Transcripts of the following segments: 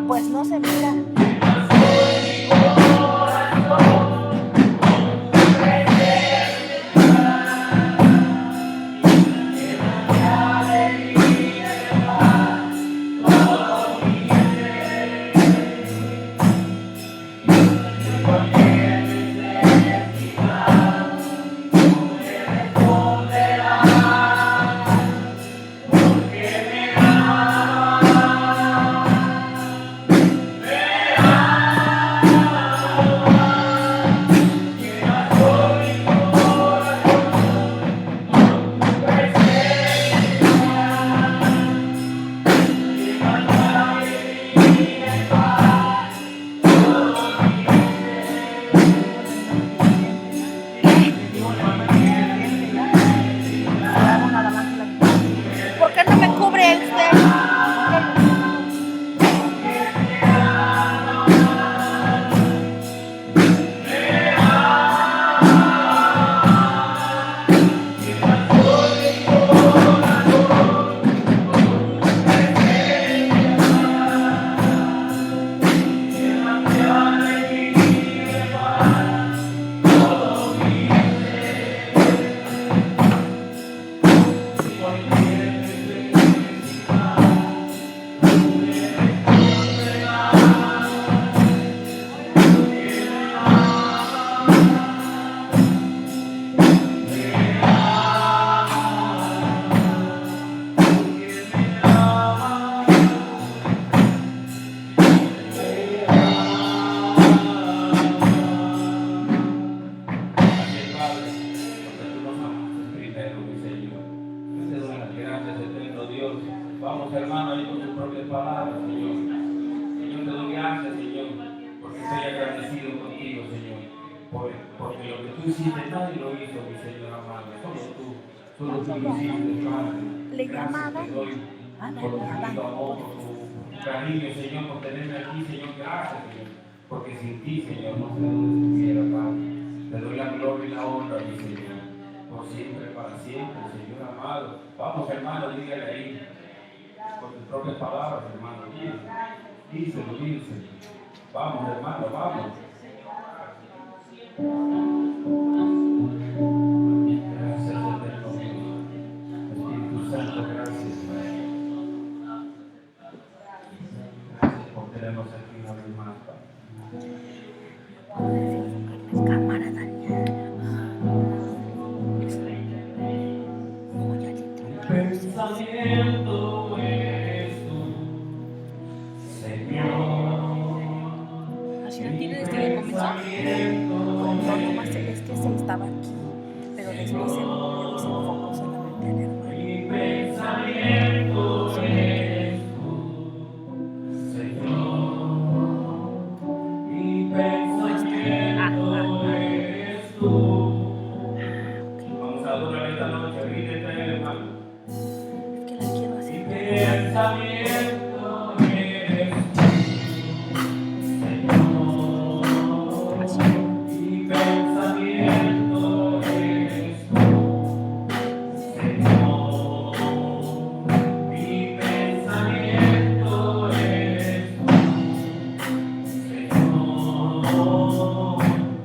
Pues no se mira. ¿Por qué no me cubre usted? Vamos, hermano, ahí con tus propias palabras, Señor. Señor, te doy gracias, Señor, porque estoy agradecido contigo, Señor. Porque lo que tú hiciste, nadie lo hizo, mi Señor amado. Solo tú lo hiciste, Padre. Gracias te doy por tu infinito amor, por tu cariño, Señor, por tenerme aquí, Señor. Gracias, Señor. Porque sin ti, Señor, no sé dónde estuviera, Padre. Te doy la gloria y la honra, mi Señor. Por siempre, para siempre, Señor amado. Vamos, hermano, dígale ahí. Con tus propias palabras, hermano. Díselo. Vamos, hermano, vamos. Gracias, eterno Dios. Espíritu Santo, gracias. Gracias por tenernos aquí una vez más, Cámara, Daniel. Padre. pensamiento eres tú, Señor. Mi pensamiento eres tú, Señor. Mi pensamiento eres tú, Señor.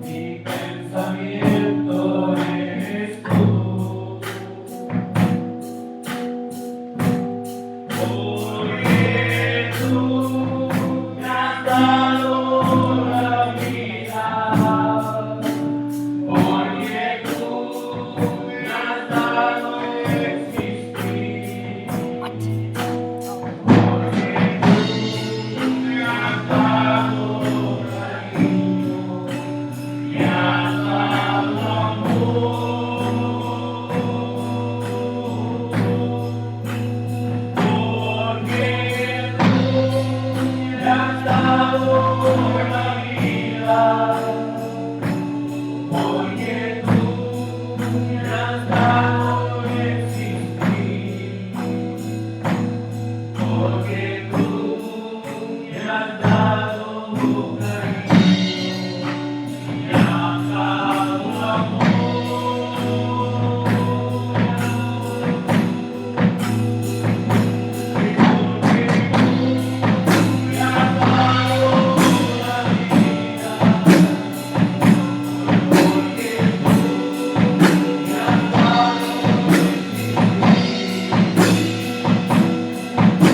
Mi pensamiento eres tú. Porque tú me has dado la vida, porque tú me has dado existir, porque tú me has dado cariño, me has dado amor. Porque tú me has dado la vida, porque tú me has dado existir, porque tú me has dado cariño, me has dado amor.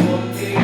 Porque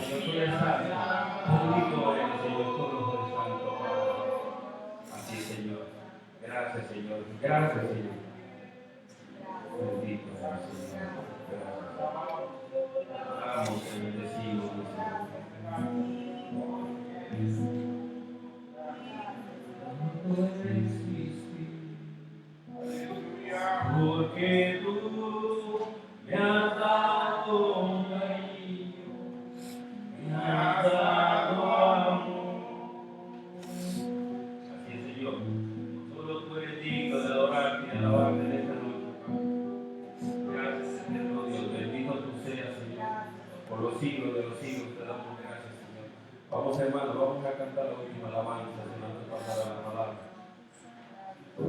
Señor, tú eres santo. Bendito eres, Señor, tú eres santo, Padre. Así, Señor. Gracias, Señor. Gracias, Señor. Bendito eres, Señor. Gracias. Amo, Señor, decimos, Señor. No puede existir, porque tú me has dado cariño, me has dado amor. Así es, Señor. Solo tú eres digno de adorarte y de alabarte en esta noche. Gracias, eterno Dios. Bendito tú seas, Señor. Por los siglos de los siglos te damos gracias, Señor. Vamos, hermanos, vamos a cantar la última alabanza, Señor, antes de pasar a la palabra. Tú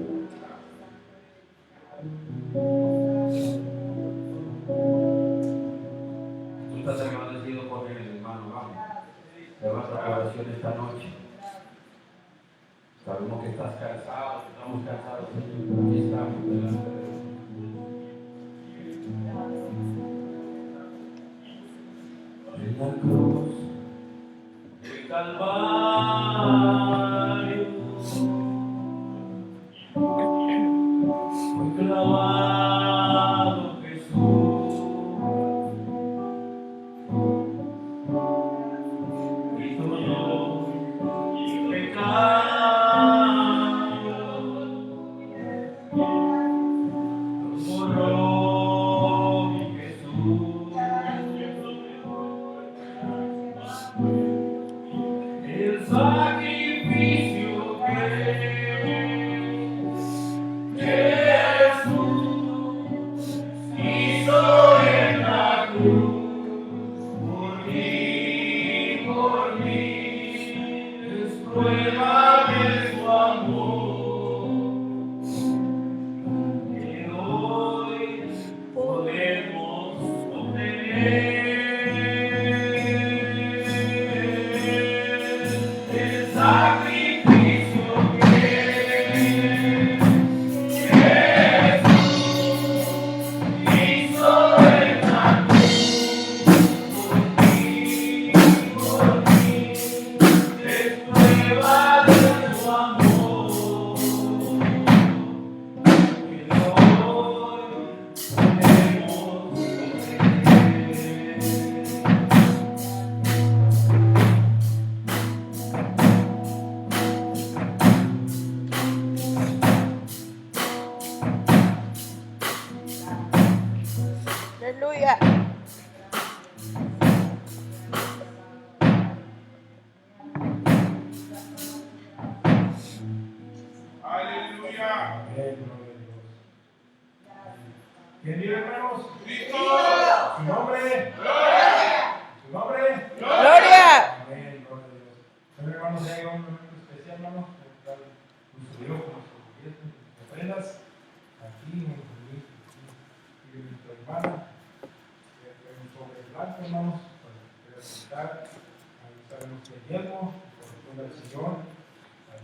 estás agradecido con él, hermano, vamos. Levanta tu oración esta noche. Sabemos que estás cansado, estamos cansados, Señor, pero aquí estamos delante de Dios. En la cruz, el Calvario, fue clavado Jesús, y todo mi pecado borró mi Jesús. El sacrificio que Jesús hizo en la cruz por mí, es prueba de su amor, que hoy podemos obtener. El sacrificio que hizo en la cruz por mí, es prueba de su amor, que hoy podemos obtener. Aleluya. Aleluya. Amén, gloria a Dios. ¿Quién vive, hermanos? Cristo. ¿Su nombre? ¿Su nombre? Gloria. Amén, gloria a Dios. Bueno, hermanos, ya llegó un momento especial, hermanos. Nuestro Dios, nuestro gobierno, nuestras ofrendas. Aquí, nuestro Dios, y nuestra hermana. Un sobre blanco, hermanos, para poder aceptar. Ahí sabemos que el diezmo corresponde al Señor.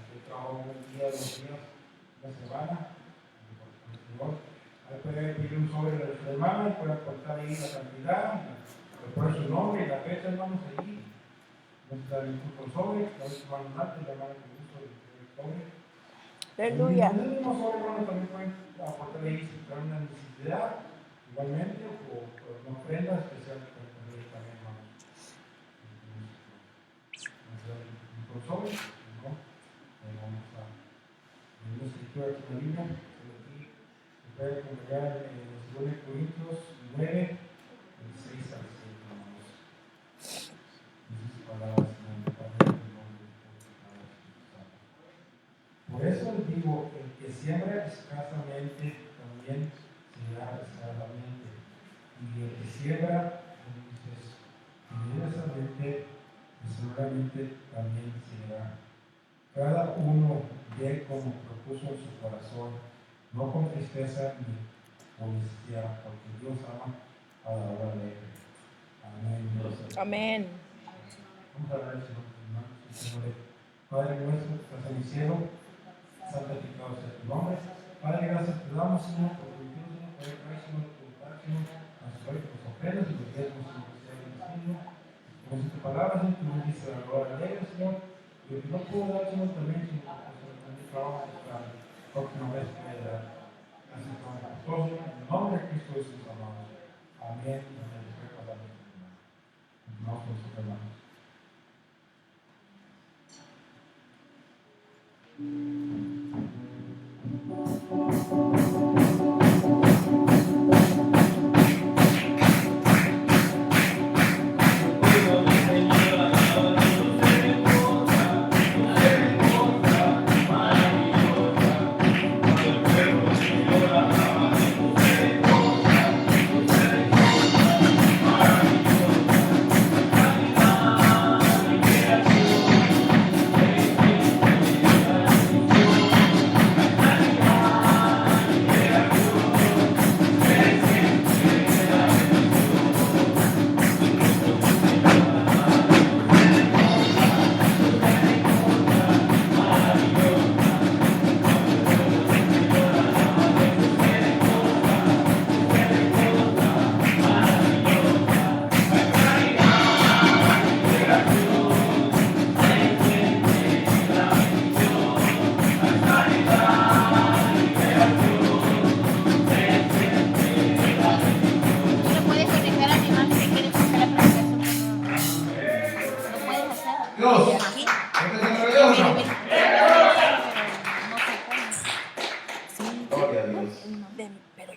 Yo trabajo un día, 2 días, una semana. Corresponde al Señor. Ahí puede pedir un sobre de su hermana y puede aportar ahí la cantidad, le pone su nombre y la fecha, hermanos, ahí. Nos da el sobre, la última hermana, la hermana que gusto del sobre. Aleluya. En el mismo sobre, hermanos, también pueden aportar ahí si tienen una necesidad, igualmente, o una ofrenda especial que pueden poner también, hermanos. Nos da el sobre, ¿no? Vamos a ver la escritura aquí en la Biblia, pero aquí se puede congregar en 2 Corintios 9, del 6 al 7, hermanos. Esas palabras en el Padre, en el nombre del Padre, por eso les digo, el que siembra escasamente también será escasamente, y el que siembra generosamente, seguramente también será. Cada uno dé como propuso en su corazón, no con tristeza ni policía, porque Dios ama a la hora de él. Amén. Amén. Vamos a orar al Señor, hermanos, Señor. Padre nuestro que estás en el cielo, santificado sea tu nombre. Padre, gracias te damos, Señor, por tu Dios, Señor, por el Señor, por tu paz, Señor, a sus ofrendas y los diezmos, Señor, que sea bendecido. Como si tu palabra, Señor, tú nos dices la gloria de ellos, Señor. Y lo que no puedo dar, Señor, también, Señor, en mi trabajo, para la próxima vez que me da. Así como el pastor, Señor, en el nombre de Cristo Jesús, amado. Amén. Amén. No, por sus hermanos.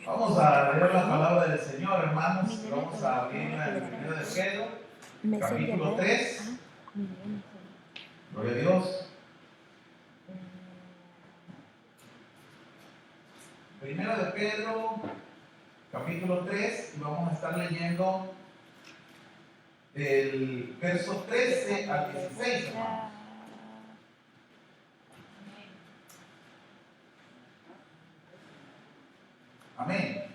Vamos a leer la palabra del Señor, hermanos. Vamos a abrirla en el libro de Pedro, capítulo 3. Gloria a Dios. Primero de Pedro, capítulo 3, y vamos a estar leyendo del verso 13 al 16, hermanos. Amén.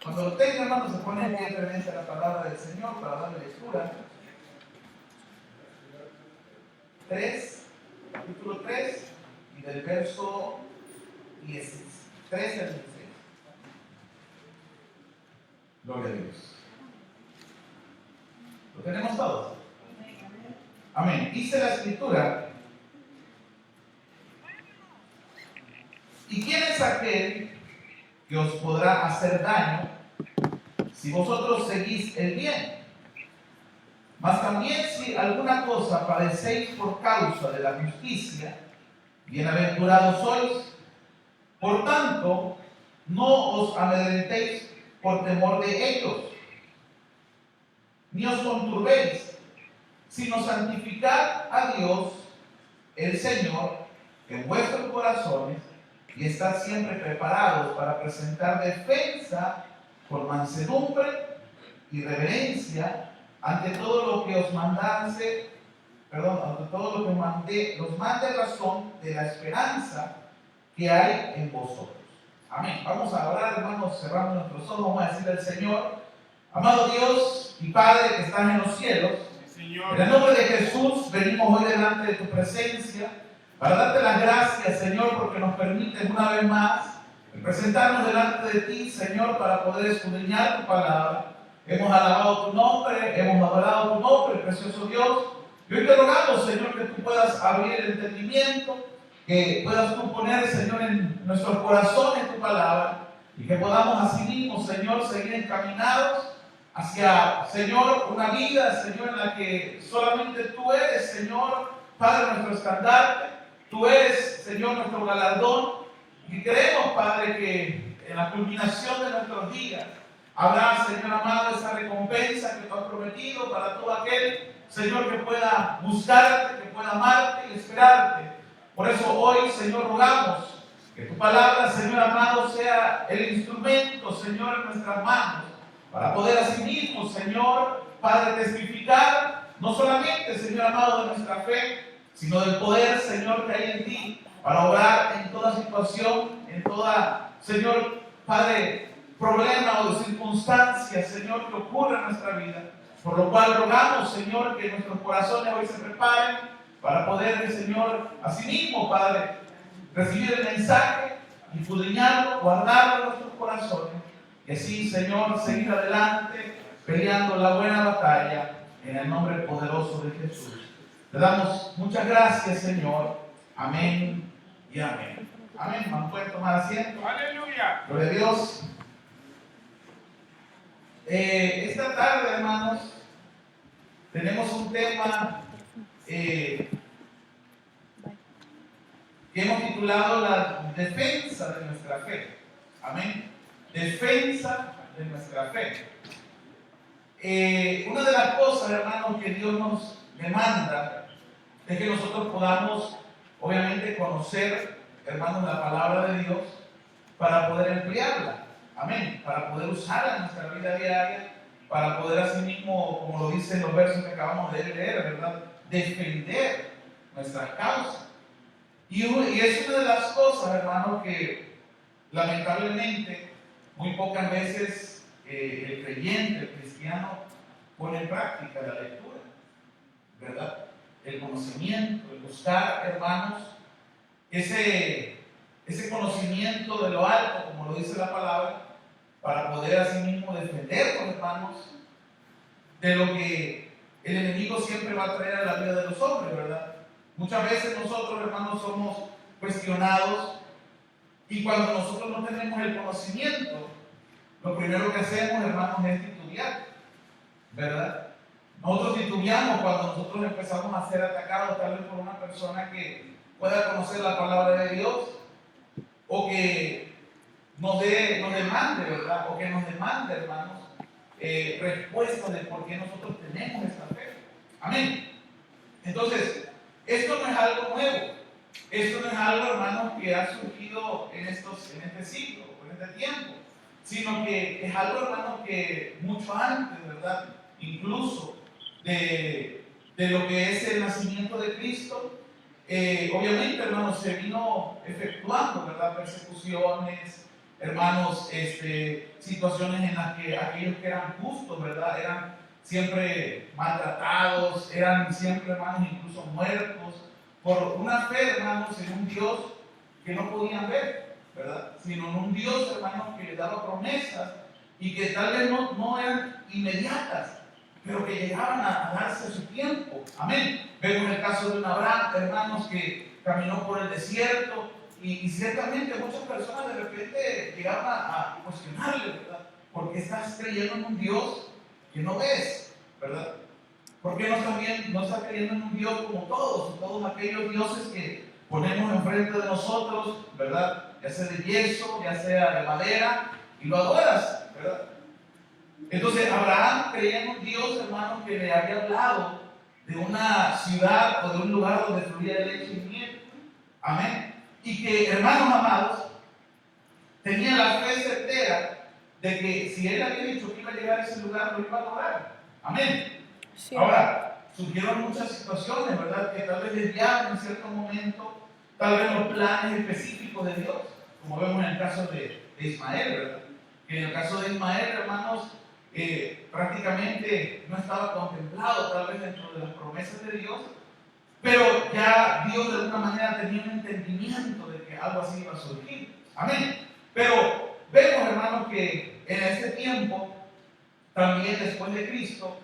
Cuando lo tengan, hermanos, se ponen en pie reverencia a la palabra del Señor para darle lectura. 3, capítulo 3, y del verso 13 al 16. Gloria a Dios. ¿Lo tenemos todos? Amén. Dice la Escritura: ¿y quién es aquel que os podrá hacer daño si vosotros seguís el bien? Mas también si alguna cosa padecéis por causa de la justicia, bienaventurados sois. Por tanto, no os amedrentéis por temor de ellos, ni os conturbéis, sino santificad a Dios el Señor en vuestros corazones, y estad siempre preparados para presentar defensa con mansedumbre y reverencia ante todo lo que os mandase, ante todo lo que os mande razón de la esperanza que hay en vosotros. Amén. Vamos a orar, hermanos, cerrando nuestros ojos. Vamos a decirle al Señor: amado Dios y Padre que estás en los cielos, en el nombre de Jesús venimos hoy delante de tu presencia para darte las gracias, Señor, porque nos permites una vez más presentarnos delante de ti, Señor, para poder escudriñar tu palabra. Hemos alabado tu nombre, hemos adorado tu nombre, precioso Dios. Y hoy te rogamos, Señor, que tú puedas abrir el entendimiento, que puedas tú poner, Señor, en nuestros corazones tu palabra, y que podamos así mismo, Señor, seguir encaminados hacia, Señor, una vida, Señor, en la que solamente tú eres, Señor, Padre, nuestro estandarte. Tú eres, Señor, nuestro galardón, y creemos, Padre, que en la culminación de nuestros días habrá, Señor amado, esa recompensa que tú has prometido para todo aquel, Señor, que pueda buscarte, que pueda amarte y esperarte. Por eso hoy, Señor, rogamos que tu palabra, Señor amado, sea el instrumento, Señor, en nuestras manos, para poder asimismo, Señor, Padre, testificar no solamente, Señor amado, de nuestra fe, sino del poder, Señor, que hay en ti, para obrar en toda situación, en toda, Señor, Padre, problema o circunstancia, Señor, que ocurra en nuestra vida. Por lo cual rogamos, Señor, que nuestros corazones hoy se preparen para poder, Señor, asimismo, Padre, recibir el mensaje, escudriñarlo, guardarlo en nuestros corazones, y así, Señor, seguir adelante, peleando la buena batalla en el nombre poderoso de Jesús. Le damos muchas gracias, Señor. Amén y amén. Amén, hermano. Pueden tomar asiento. Aleluya. Gloria a Dios. Esta tarde, hermanos, tenemos un tema que hemos titulado la defensa de nuestra fe. Amén. Defensa de nuestra fe. Una de las cosas, hermanos, que Dios nos demanda es que nosotros podamos, obviamente, conocer, hermanos, la palabra de Dios para poder emplearla. Amén. Para poder usarla en nuestra vida diaria, para poder asimismo, como lo dicen los versos que acabamos de leer, ¿verdad?, defender nuestras causas. Y es una de las cosas, hermanos, que lamentablemente muy pocas veces el creyente, el cristiano, pone en práctica la lectura, ¿verdad? El conocimiento, el buscar, hermanos, ese conocimiento de lo alto, como lo dice la palabra, para poder asimismo defendernos, hermanos, de lo que el enemigo siempre va a traer a la vida de los hombres, ¿verdad? Muchas veces nosotros, hermanos, somos cuestionados y cuando nosotros no tenemos el conocimiento, lo primero que hacemos, hermanos, es titubear, ¿verdad? Nosotros titubeamos cuando nosotros empezamos a ser atacados tal vez por una persona que pueda conocer la palabra de Dios o que nos demande, ¿verdad? O que nos demande, hermanos, respuestas de por qué nosotros tenemos esta fe. Amén. Entonces, esto no es algo nuevo. Esto no es algo, hermanos, que ha surgido en este siglo, en este tiempo, sino que es algo, hermanos, que mucho antes, ¿verdad? Incluso de lo que es el nacimiento de Cristo, obviamente, hermanos, se vino efectuando, ¿verdad? Persecuciones, hermanos, situaciones en las que aquellos que eran justos, ¿verdad?, eran siempre maltratados, eran siempre, hermanos, incluso muertos, por una fe, hermanos, en un Dios que no podían ver, ¿verdad? Sino en un Dios, hermanos, que les daba promesas y que tal vez no eran inmediatas, pero que llegaban a darse su tiempo. Amén. Vemos el caso de un Abraham, hermanos, que caminó por el desierto y ciertamente muchas personas de repente llegaban a cuestionarle, ¿verdad? ¿Por qué estás creyendo en un Dios que no ves, ¿verdad? ¿Por qué no estás creyendo en un Dios como todos aquellos dioses que ponemos enfrente de nosotros, ¿verdad? Ya sea de yeso, ya sea de madera, y lo adoras, ¿verdad? Entonces Abraham creía en un Dios, hermanos, que le había hablado de una ciudad o de un lugar donde fluía leche y miel. Amén. Y que, hermanos amados, tenía la fe certera de que si él había dicho que iba a llegar a ese lugar, lo iba a lograr. Amén. Sí. Ahora, surgieron muchas situaciones, ¿verdad?, que tal vez desviaron en cierto momento, tal vez los planes específicos de Dios, como vemos en el caso de Ismael, ¿verdad? Que en el caso de Ismael, hermanos, prácticamente no estaba contemplado tal vez dentro de las promesas de Dios, pero ya Dios de alguna manera tenía un entendimiento de que algo así iba a surgir. Amén. Pero vemos, hermanos, que en este tiempo, también después de Cristo,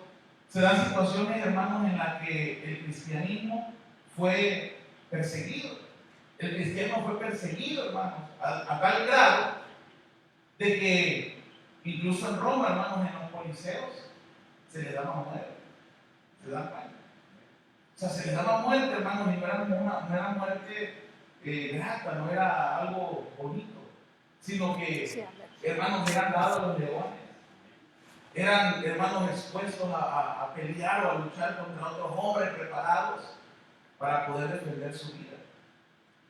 se dan situaciones, hermanos, en las que el cristianismo fue perseguido. El cristianismo fue perseguido, hermanos, a tal grado de que incluso en Roma, hermanos, en los coliseos, se les daba muerte. ¿Se dan cuenta? O sea, se les daba muerte, hermanos, y no era muerte grata, no era algo bonito, sino que, hermanos, eran dados a los leones. Eran, hermanos, expuestos a pelear o a luchar contra otros hombres preparados para poder defender su vida.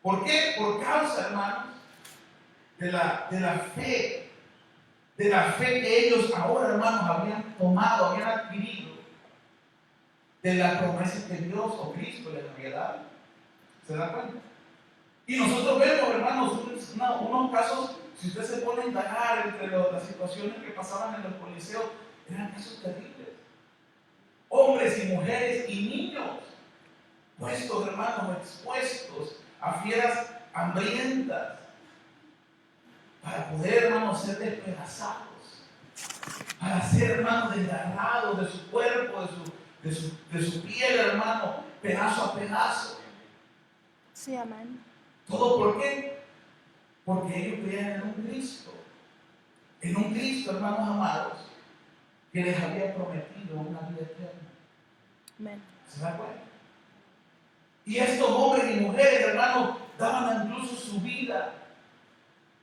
¿Por qué? Por causa, hermanos, de la fe que ellos ahora, hermanos, habían tomado, habían adquirido de las promesas que Dios o Cristo les había dado. ¿Se dan cuenta? Y nosotros vemos, hermanos, unos casos, si usted se pone a indagar entre las situaciones que pasaban en los coliseos, eran casos terribles. Hombres y mujeres y niños puestos, hermanos, expuestos a fieras hambrientas para poder, hermanos, ser despedazados, para ser, hermanos, desgarrados de su cuerpo, de su piel, hermano, pedazo a pedazo. Sí, amén. ¿Todo por qué? Porque ellos creían en un Cristo, hermanos amados, que les había prometido una vida eterna. Amén. ¿Se da cuenta? Y estos hombres y mujeres, hermanos, daban incluso su vida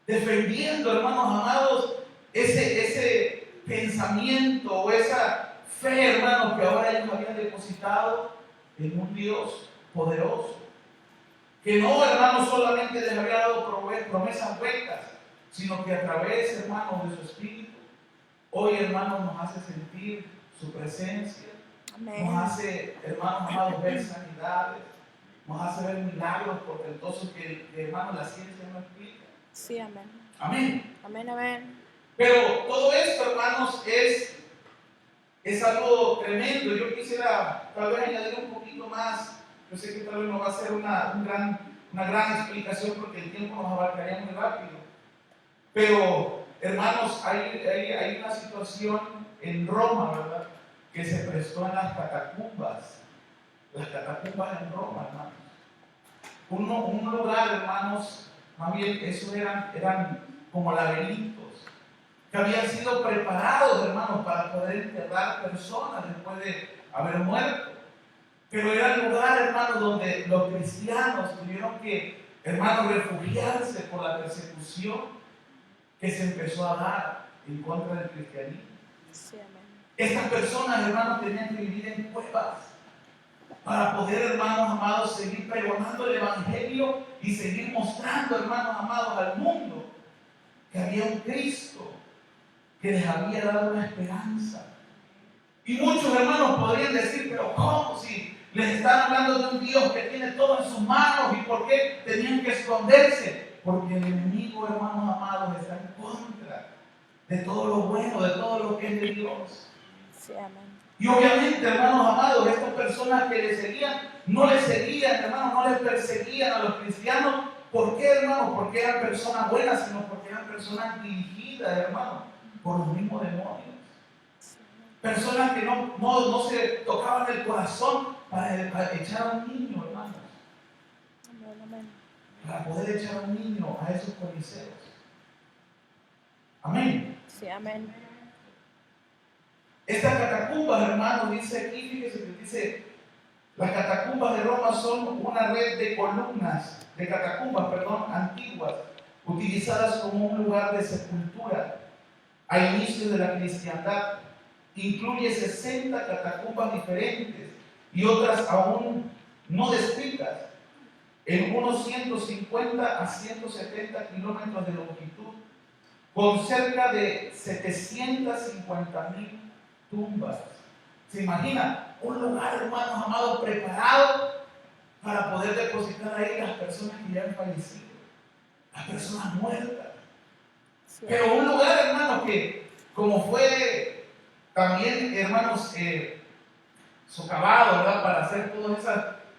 defendiendo, hermanos amados, ese pensamiento o esa fe, hermanos, que ahora ellos habían depositado en un Dios poderoso. Que no, hermanos, solamente les había dado promesas huecas, sino que a través, hermanos, de su Espíritu, hoy, hermanos, nos hace sentir su presencia, Amén. nos hace, hermanos amados, ver sanidades, nos hace ver milagros portentosos que, hermanos, la ciencia no explica. Sí, amén. Amén. Amén, amén. Pero todo esto, hermanos, es algo tremendo. Yo quisiera tal vez añadir un poquito más. Yo sé que tal vez no va a ser una gran explicación porque el tiempo nos abarcaría muy rápido. Pero, hermanos, hay una situación en Roma, ¿verdad?, que se prestó en las catacumbas. Las catacumbas en Roma, hermanos. Un lugar, hermanos, más bien, esos eran como laberintos que habían sido preparados, hermanos, para poder enterrar personas después de haber muerto. Pero era el lugar, hermanos, donde los cristianos tuvieron que, hermanos, refugiarse por la persecución que se empezó a dar en contra del cristianismo. Sí, amén. Estas personas, hermanos, tenían que vivir en cuevas para poder, hermanos amados, seguir pregonando el Evangelio y seguir mostrando, hermanos amados, al mundo que había un Cristo que les había dado una esperanza. Y muchos hermanos podrían decir, pero ¿cómo? Si les están hablando de un Dios que tiene todo en sus manos, ¿y por qué tenían que esconderse? Porque el enemigo, hermanos amados, está en contra de todo lo bueno, de todo lo que es de Dios. Sí, amén. Y obviamente, hermanos amados, estas personas que les seguían, no les seguían, hermanos, no les perseguían a los cristianos. ¿Por qué, hermanos? Porque eran personas buenas, sino porque eran personas dirigidas, hermanos, por los mismos demonios. Personas que no se tocaban el corazón para echar a un niño, hermanos. Amén, amén. Para poder echar a un niño a esos coliseos. Amén. Sí, amén. Estas catacumbas, hermanos, dice aquí, fíjese que dice, las catacumbas de Roma son una red de columnas, de catacumbas, antiguas, utilizadas como un lugar de sepultura a inicios de la cristiandad. Incluye 60 catacumbas diferentes y otras aún no descritas, en unos 150 a 170 kilómetros de longitud, con cerca de 750,000 tumbas. ¿Se imagina? Un lugar, hermanos amados, preparado para poder depositar ahí las personas que ya han fallecido, las personas muertas. Sí, Pero un lugar, hermanos, que como fue también, hermanos, socavado, ¿verdad?, para hacer todas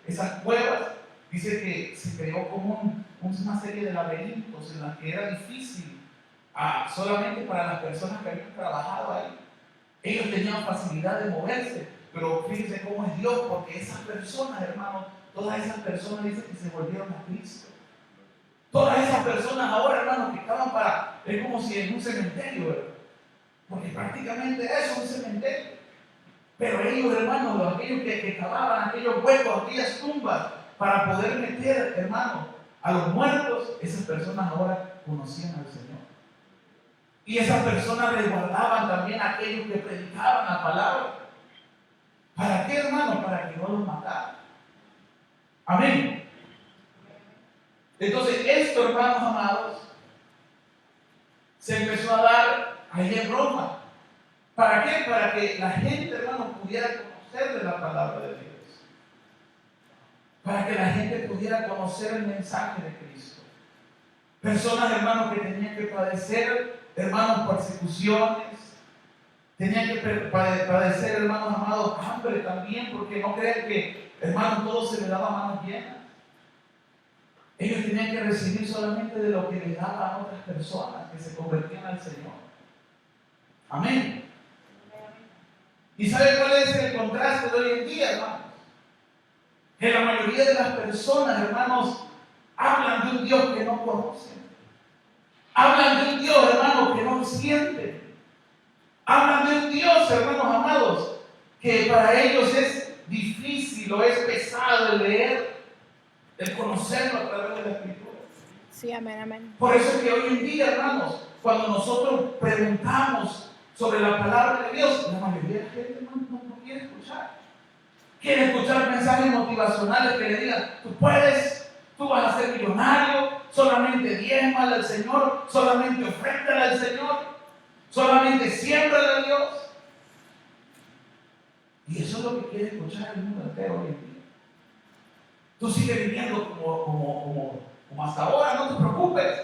esas cuevas, dice que se creó como una serie de laberintos en las que era difícil solamente para las personas que habían trabajado ahí. Ellos tenían facilidad de moverse, pero fíjense cómo es Dios, porque esas personas, hermanos, todas esas personas dicen que se volvieron a Cristo. Todas esas personas ahora, hermanos, que estaban es como si en un cementerio, ¿verdad?, porque prácticamente eso es un cementerio. Pero ellos, hermanos, aquellos que cavaban aquellos huecos, aquellas tumbas, para poder meter, hermanos, a los muertos, esas personas ahora conocían al Señor. Y esas personas resguardaban también a aquellos que predicaban la palabra. ¿Para qué, hermanos? Para que no los mataran. Amén. Entonces, esto, hermanos amados, se empezó a dar allí en Roma. ¿Para qué? Para que la gente, hermanos, pudiera conocer de la palabra de Dios. Para que la gente pudiera conocer el mensaje de Cristo. Personas, hermanos, que tenían que padecer, hermanos, persecuciones. Tenían que padecer, hermanos amados, hambre también, porque no crean que, hermanos, todo se les daba manos llenas. Ellos tenían que recibir solamente de lo que les daban otras personas que se convertían al Señor. Amén. ¿Y sabe cuál es el contraste de hoy día, hermanos, que la mayoría de las personas, hermanos, hablan de un Dios que no conocen. Hablan de un Dios, hermanos, que no sienten. Hablan de un Dios, hermanos amados, que para ellos es difícil o es pesado el leer, el conocerlo a través de la Escritura. Sí, amén, amén. Por eso es que hoy en día, hermanos, cuando nosotros preguntamos sobre la palabra de Dios, la mayoría de la gente no quiere escuchar. Quiere escuchar mensajes motivacionales que le digan, tú puedes, tú vas a ser millonario, solamente diezmale al Señor, solamente ofréndale al Señor, solamente siémbrale a Dios. Y eso es lo que quiere escuchar el mundo entero hoy en día. Tú sigues viviendo como hasta ahora, no te preocupes.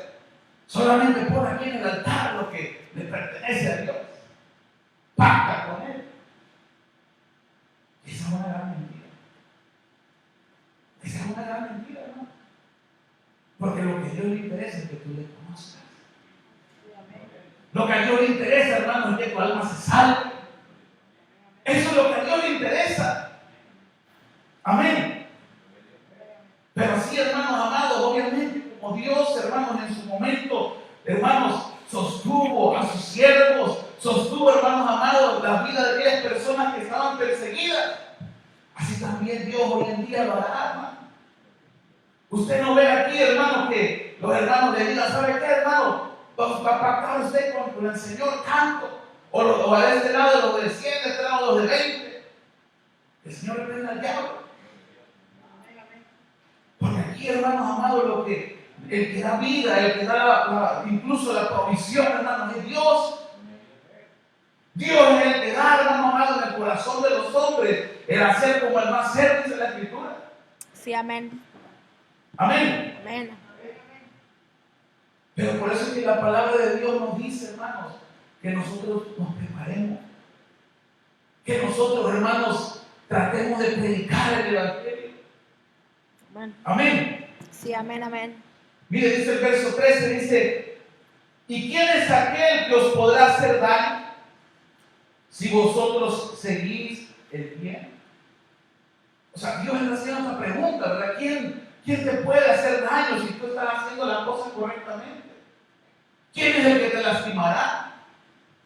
Solamente pon aquí en el altar lo que le pertenece a Dios. Pacta con Él. Esa es una gran mentira. Esa es una gran mentira, ¿no? Porque lo que a Dios le interesa es que tú le conozcas. Lo que a Dios le interesa, hermano, es que tu alma se salve. Eso es lo que a Dios le interesa. Amén. Pero así, hermanos amados, obviamente, como Dios, hermanos, en su momento, hermanos, sostuvo a sus siervos, sostuvo, hermanos amados, la vida de aquellas personas que estaban perseguidas. Así también Dios hoy en día lo hará, hermano. Usted no ve aquí, hermano, que los hermanos le digan, ¿sabe qué, hermano? Va a pactar usted con el Señor tanto. O a este lado los de 100, a este lado los de 20. El Señor reprenda al diablo. Porque aquí, hermanos amados, el que da vida, el que da incluso la provisión, hermanos, es Dios. Dios es el que da, hermano amado, en el corazón de los hombres, el hacer como el más cerca, dice la Escritura. Sí, amén. Amén. Amén. Pero por eso es que la palabra de Dios nos dice, hermanos, que nosotros nos preparemos. Que nosotros, hermanos, tratemos de predicar el Evangelio. Amén. Amén. Sí, amén, amén. Mire, dice el verso 13, dice, ¿y quién es aquel que os podrá hacer daño si vosotros seguís el bien? O sea, Dios está haciendo esa pregunta, ¿verdad? ¿Quién te puede hacer daño si tú estás haciendo las cosas correctamente? ¿Quién es el que te lastimará?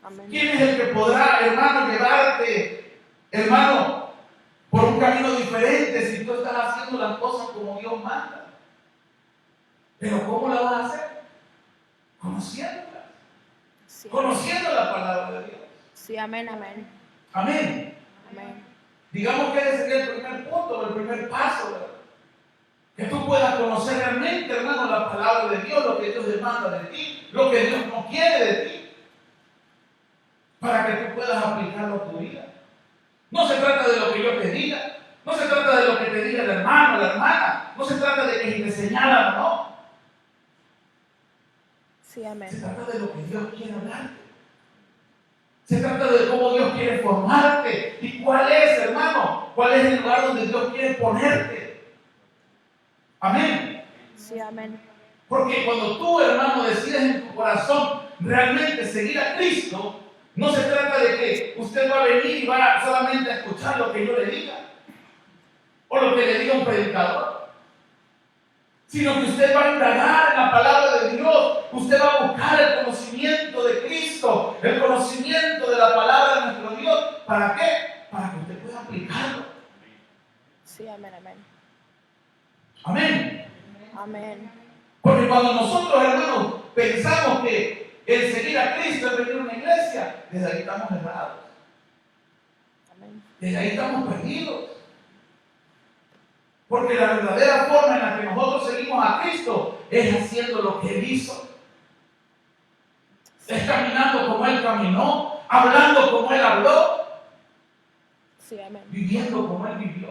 Amén. ¿Quién es el que podrá, hermano, llevarte, hermano, por un camino diferente si tú estás haciendo las cosas como Dios manda? Pero ¿cómo la vas a hacer? Conociéndola. Sí, Conociendo la palabra de Dios. sí, amén, amén. Amén. Amén. Digamos que ese sería el primer punto, el primer paso, ¿verdad? Que tú puedas conocer realmente, hermano, la palabra de Dios, lo que Dios demanda de ti, lo que Dios no quiere de ti, para que tú puedas aplicarlo a tu vida. No se trata de lo que yo te diga, no se trata de lo que te diga el hermano, la hermana, no se trata de que te señalan o no. Sí, Se amén. trata de lo que Dios quiere hablarte. Se trata de cómo Dios quiere formarte y cuál es, hermano, cuál es el lugar donde Dios quiere ponerte. Amén. Sí, amén. Porque cuando tú, hermano, decides en tu corazón realmente seguir a Cristo, no se trata de que usted va a venir y va solamente a escuchar lo que yo le diga o lo que le diga un predicador, sino que usted va a indagar en la palabra de Dios, usted va a buscar el conocimiento de Cristo, el conocimiento de la palabra de nuestro Dios. ¿Para qué? Para que usted pueda aplicarlo. Sí, amén, amén. Amén. Amén. Porque cuando nosotros, hermanos, pensamos que el seguir a Cristo es venir a una iglesia, desde ahí estamos errados. Amén. Desde ahí estamos perdidos. Porque la verdadera forma en la que nosotros seguimos a Cristo es haciendo lo que Él hizo. Es caminando como Él caminó, hablando como Él habló, Sí, amén. viviendo como Él vivió.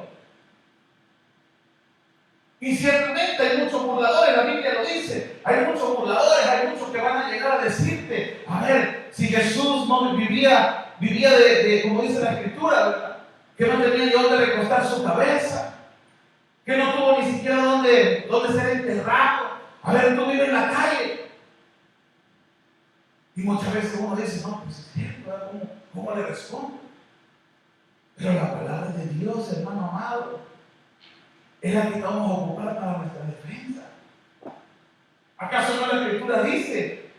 Y ciertamente hay muchos burladores, la Biblia lo dice, hay muchos burladores, hay muchos que van a llegar a decirte, a ver, si Jesús no vivía de como dice la Escritura, ¿verdad? Que no tenía ni dónde recostar su cabeza, que no tuvo ni siquiera dónde ser enterrado. A ver, tú vives en la calle. Y muchas veces uno dice, no, pues es cierto, ¿cómo le respondo? Pero la palabra de de Dios, hermano amado, es la que vamos a ocupar para nuestra defensa. ¿Acaso no la Escritura dice,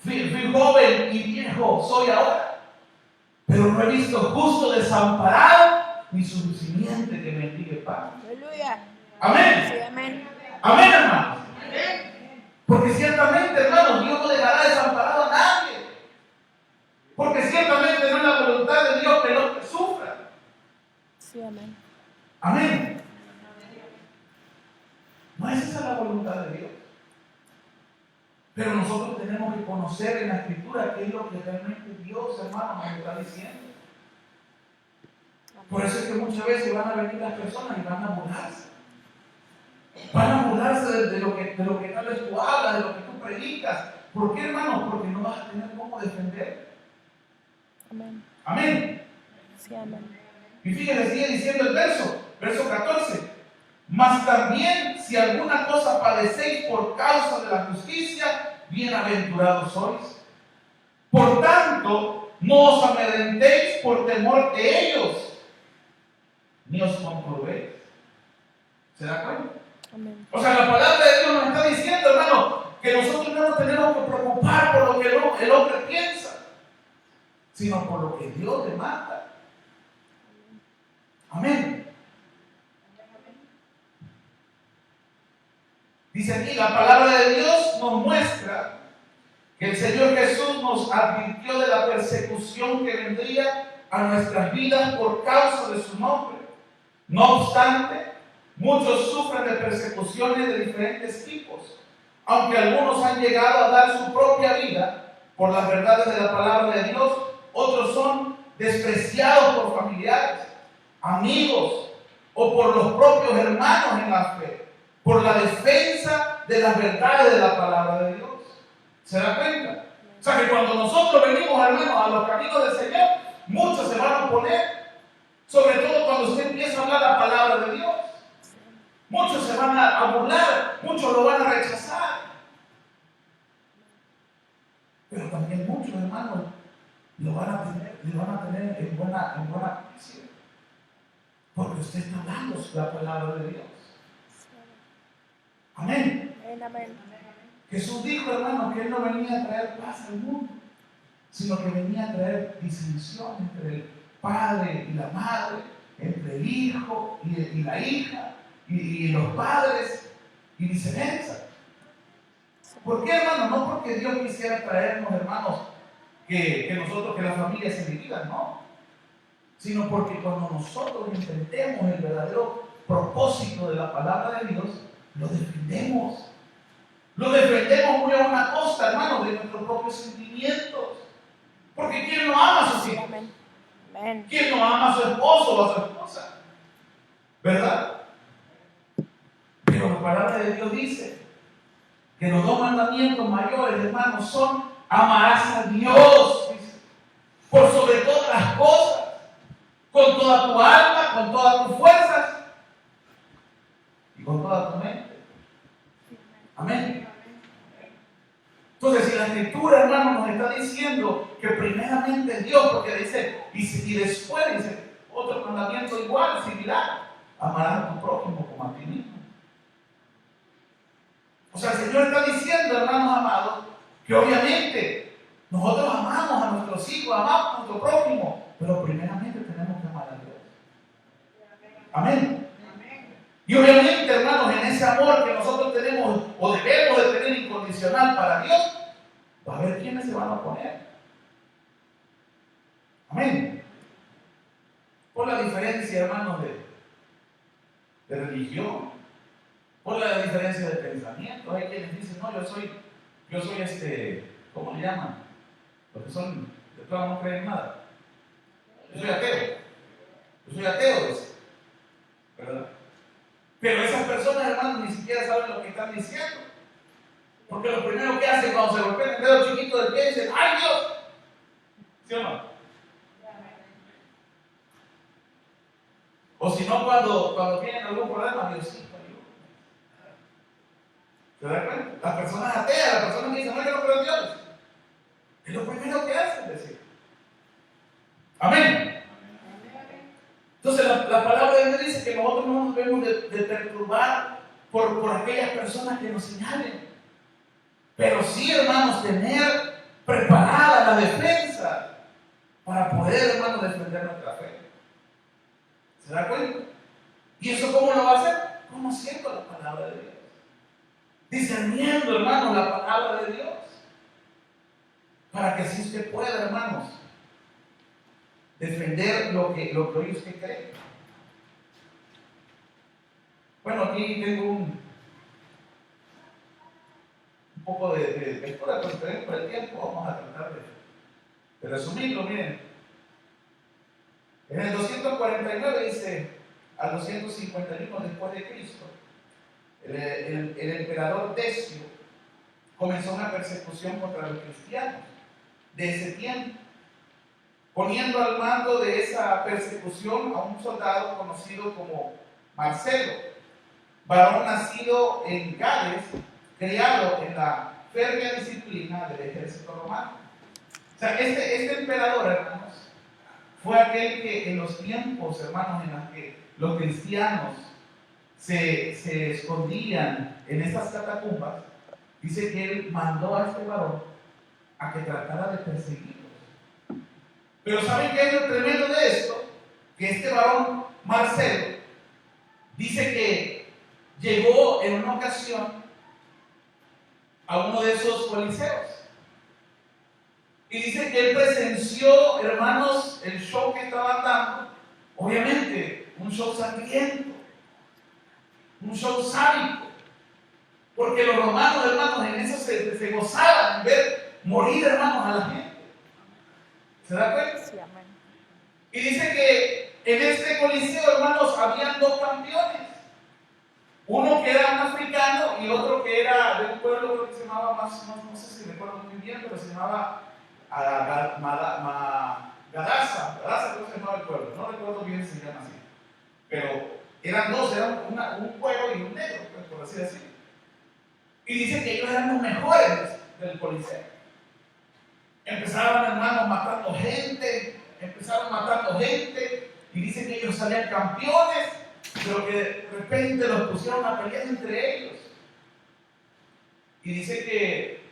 fui joven y viejo soy ahora, pero no he visto justo desamparado ni su simiente que mendigue pan? Aleluya. Amén. Sí, amén. Amén, hermanos. Porque ciertamente, hermanos, Dios no dejará desamparado a nadie. Porque ciertamente no es la voluntad de Dios que el hombre sufra. Sí, amén. Amén. No es esa la voluntad de Dios. Pero nosotros tenemos que conocer en la Escritura qué es lo que realmente Dios, hermano, nos está diciendo. Por eso es que muchas veces van a venir las personas y van a burlarse. Van a burlarse de lo que tal vez tú hablas, de lo que tú predicas. ¿Por qué, hermano? Porque no vas a tener cómo defender. Amén. Amén. Sí, amén. Y fíjense, sigue diciendo el verso 14. Mas también si alguna cosa padecéis por causa de la justicia, bienaventurados sois. Por tanto, no os amedrentéis por temor de ellos, ni os comprobéis. ¿Se da cuenta? Amén. O sea, la palabra de Dios nos está diciendo, hermano, que nosotros no nos tenemos que preocupar por lo que el hombre piensa, sino por lo que Dios demanda. Amén. Dice aquí, la palabra de Dios nos muestra que el Señor Jesús nos advirtió de la persecución que vendría a nuestras vidas por causa de su nombre. No obstante, muchos sufren de persecuciones de diferentes tipos, aunque algunos han llegado a dar su propia vida por las verdades de la palabra de Dios. Otros son despreciados por familiares, amigos o por los propios hermanos en la fe, por la defensa de las verdades de la palabra de Dios. ¿Se da cuenta? O sea que cuando nosotros venimos, hermanos, a los caminos del Señor, muchos se van a oponer, sobre todo cuando usted empieza a hablar la palabra de Dios. Muchos se van a burlar, muchos lo van a rechazar. Pero también muchos, hermanos, le van a tener en buena condición. Porque usted está hablando la palabra de Dios. Amén. Amén, amén. Jesús dijo, hermano, que Él no venía a traer paz al mundo, sino que venía a traer disensión entre el padre y la madre, entre el hijo y la hija, y los padres, y viceversa. ¿Por qué, hermano? No porque Dios quisiera traernos, hermanos, que las familias se dividan, no. Sino porque cuando nosotros entendemos el verdadero propósito de la palabra de Dios, lo defendemos. Lo defendemos muy a una costa, hermano, de nuestros propios sentimientos. Porque ¿quién no ama a sus hijos? Amén. Amén. ¿Quién no ama a su esposo o a su esposa? ¿Verdad? Pero la palabra de Dios dice que los dos mandamientos mayores, hermanos, son: amarás a Dios, dice, por sobre todas las cosas, con toda tu alma, con todas tus fuerzas y con toda tu mente. Amén. Entonces, si la Escritura, hermano, nos está diciendo que primeramente Dios, porque dice, y después dice otro mandamiento igual, similar: amarás a tu prójimo como a ti mismo. O sea, el Señor está diciendo, hermanos amados, que obviamente nosotros amamos a nuestros hijos, amamos a nuestro prójimo, pero primeramente tenemos que amar a Dios. Amén. Y obviamente, hermanos, en ese amor que nosotros tenemos o debemos de tener incondicional para Dios, va a haber quienes se van a oponer. Amén. Por la diferencia, hermanos, de religión, por la diferencia de pensamiento. Hay quienes dicen, no, yo soy ¿cómo le llaman? Los que son, de todas no creen nada. Yo soy ateo, dice. ¿Verdad? Pero esas personas, hermanos, ni siquiera saben lo que están diciendo. Porque lo primero que hacen cuando se golpean el dedo chiquito del pie, dicen, ¡ay, Dios! ¿Sí o no? O si no, cuando tienen algún problema, Diosito, ayúdame. ¿Se dan cuenta? Las personas ateas, las personas que dicen, no, yo no creo en Dios, es lo primero que hacen, decir. Amén. Entonces la palabra de Dios dice que nosotros no nos debemos de perturbar por aquellas personas que nos señalen. Pero sí, hermanos, tener preparada la defensa para poder, hermanos, defender nuestra fe. ¿Se da cuenta? ¿Y eso cómo lo va a hacer? Conociendo la palabra de Dios. Discerniendo, hermanos, la palabra de Dios. Para que así usted pueda, hermanos, defender lo que hoy usted cree. Bueno, aquí tengo un poco de lectura, pero por el tiempo vamos a tratar de resumirlo. Miren, en el 249 dice al 251 después de Cristo, el emperador Decio comenzó una persecución contra los cristianos de ese tiempo, poniendo al mando de esa persecución a un soldado conocido como Marcelo, varón nacido en Gales, criado en la férrea disciplina del ejército romano. O sea, este emperador, hermanos, fue aquel que en los tiempos, hermanos, en los que los cristianos se escondían en estas catacumbas, dice que él mandó a este varón a que tratara de perseguirlos. Pero ¿saben qué es lo tremendo de esto? Que este varón, Marcelo, dice que llegó en una ocasión a uno de esos coliseos. Y dice que él presenció, hermanos, el show que estaban dando. Obviamente, un show sangriento, un show sádico. Porque los romanos, hermanos, en eso se gozaban en ver morir, hermanos, a la gente. ¿Se da cuenta? Sí, amén. Y dice que en este coliseo, hermanos, habían dos campeones. Uno que era un africano y otro que era de un pueblo que se llamaba, no sé si recuerdo muy bien, pero se llamaba Gadasa, creo que se llamaba el pueblo, no recuerdo bien si se llama así. Pero eran dos, eran un cuero y un negro, pues, por así decirlo. Y dice que ellos eran los mejores del coliseo. Empezaron, hermanos, matando gente, y dice que ellos salían campeones, pero que de repente los pusieron a pelear entre ellos. Y dice que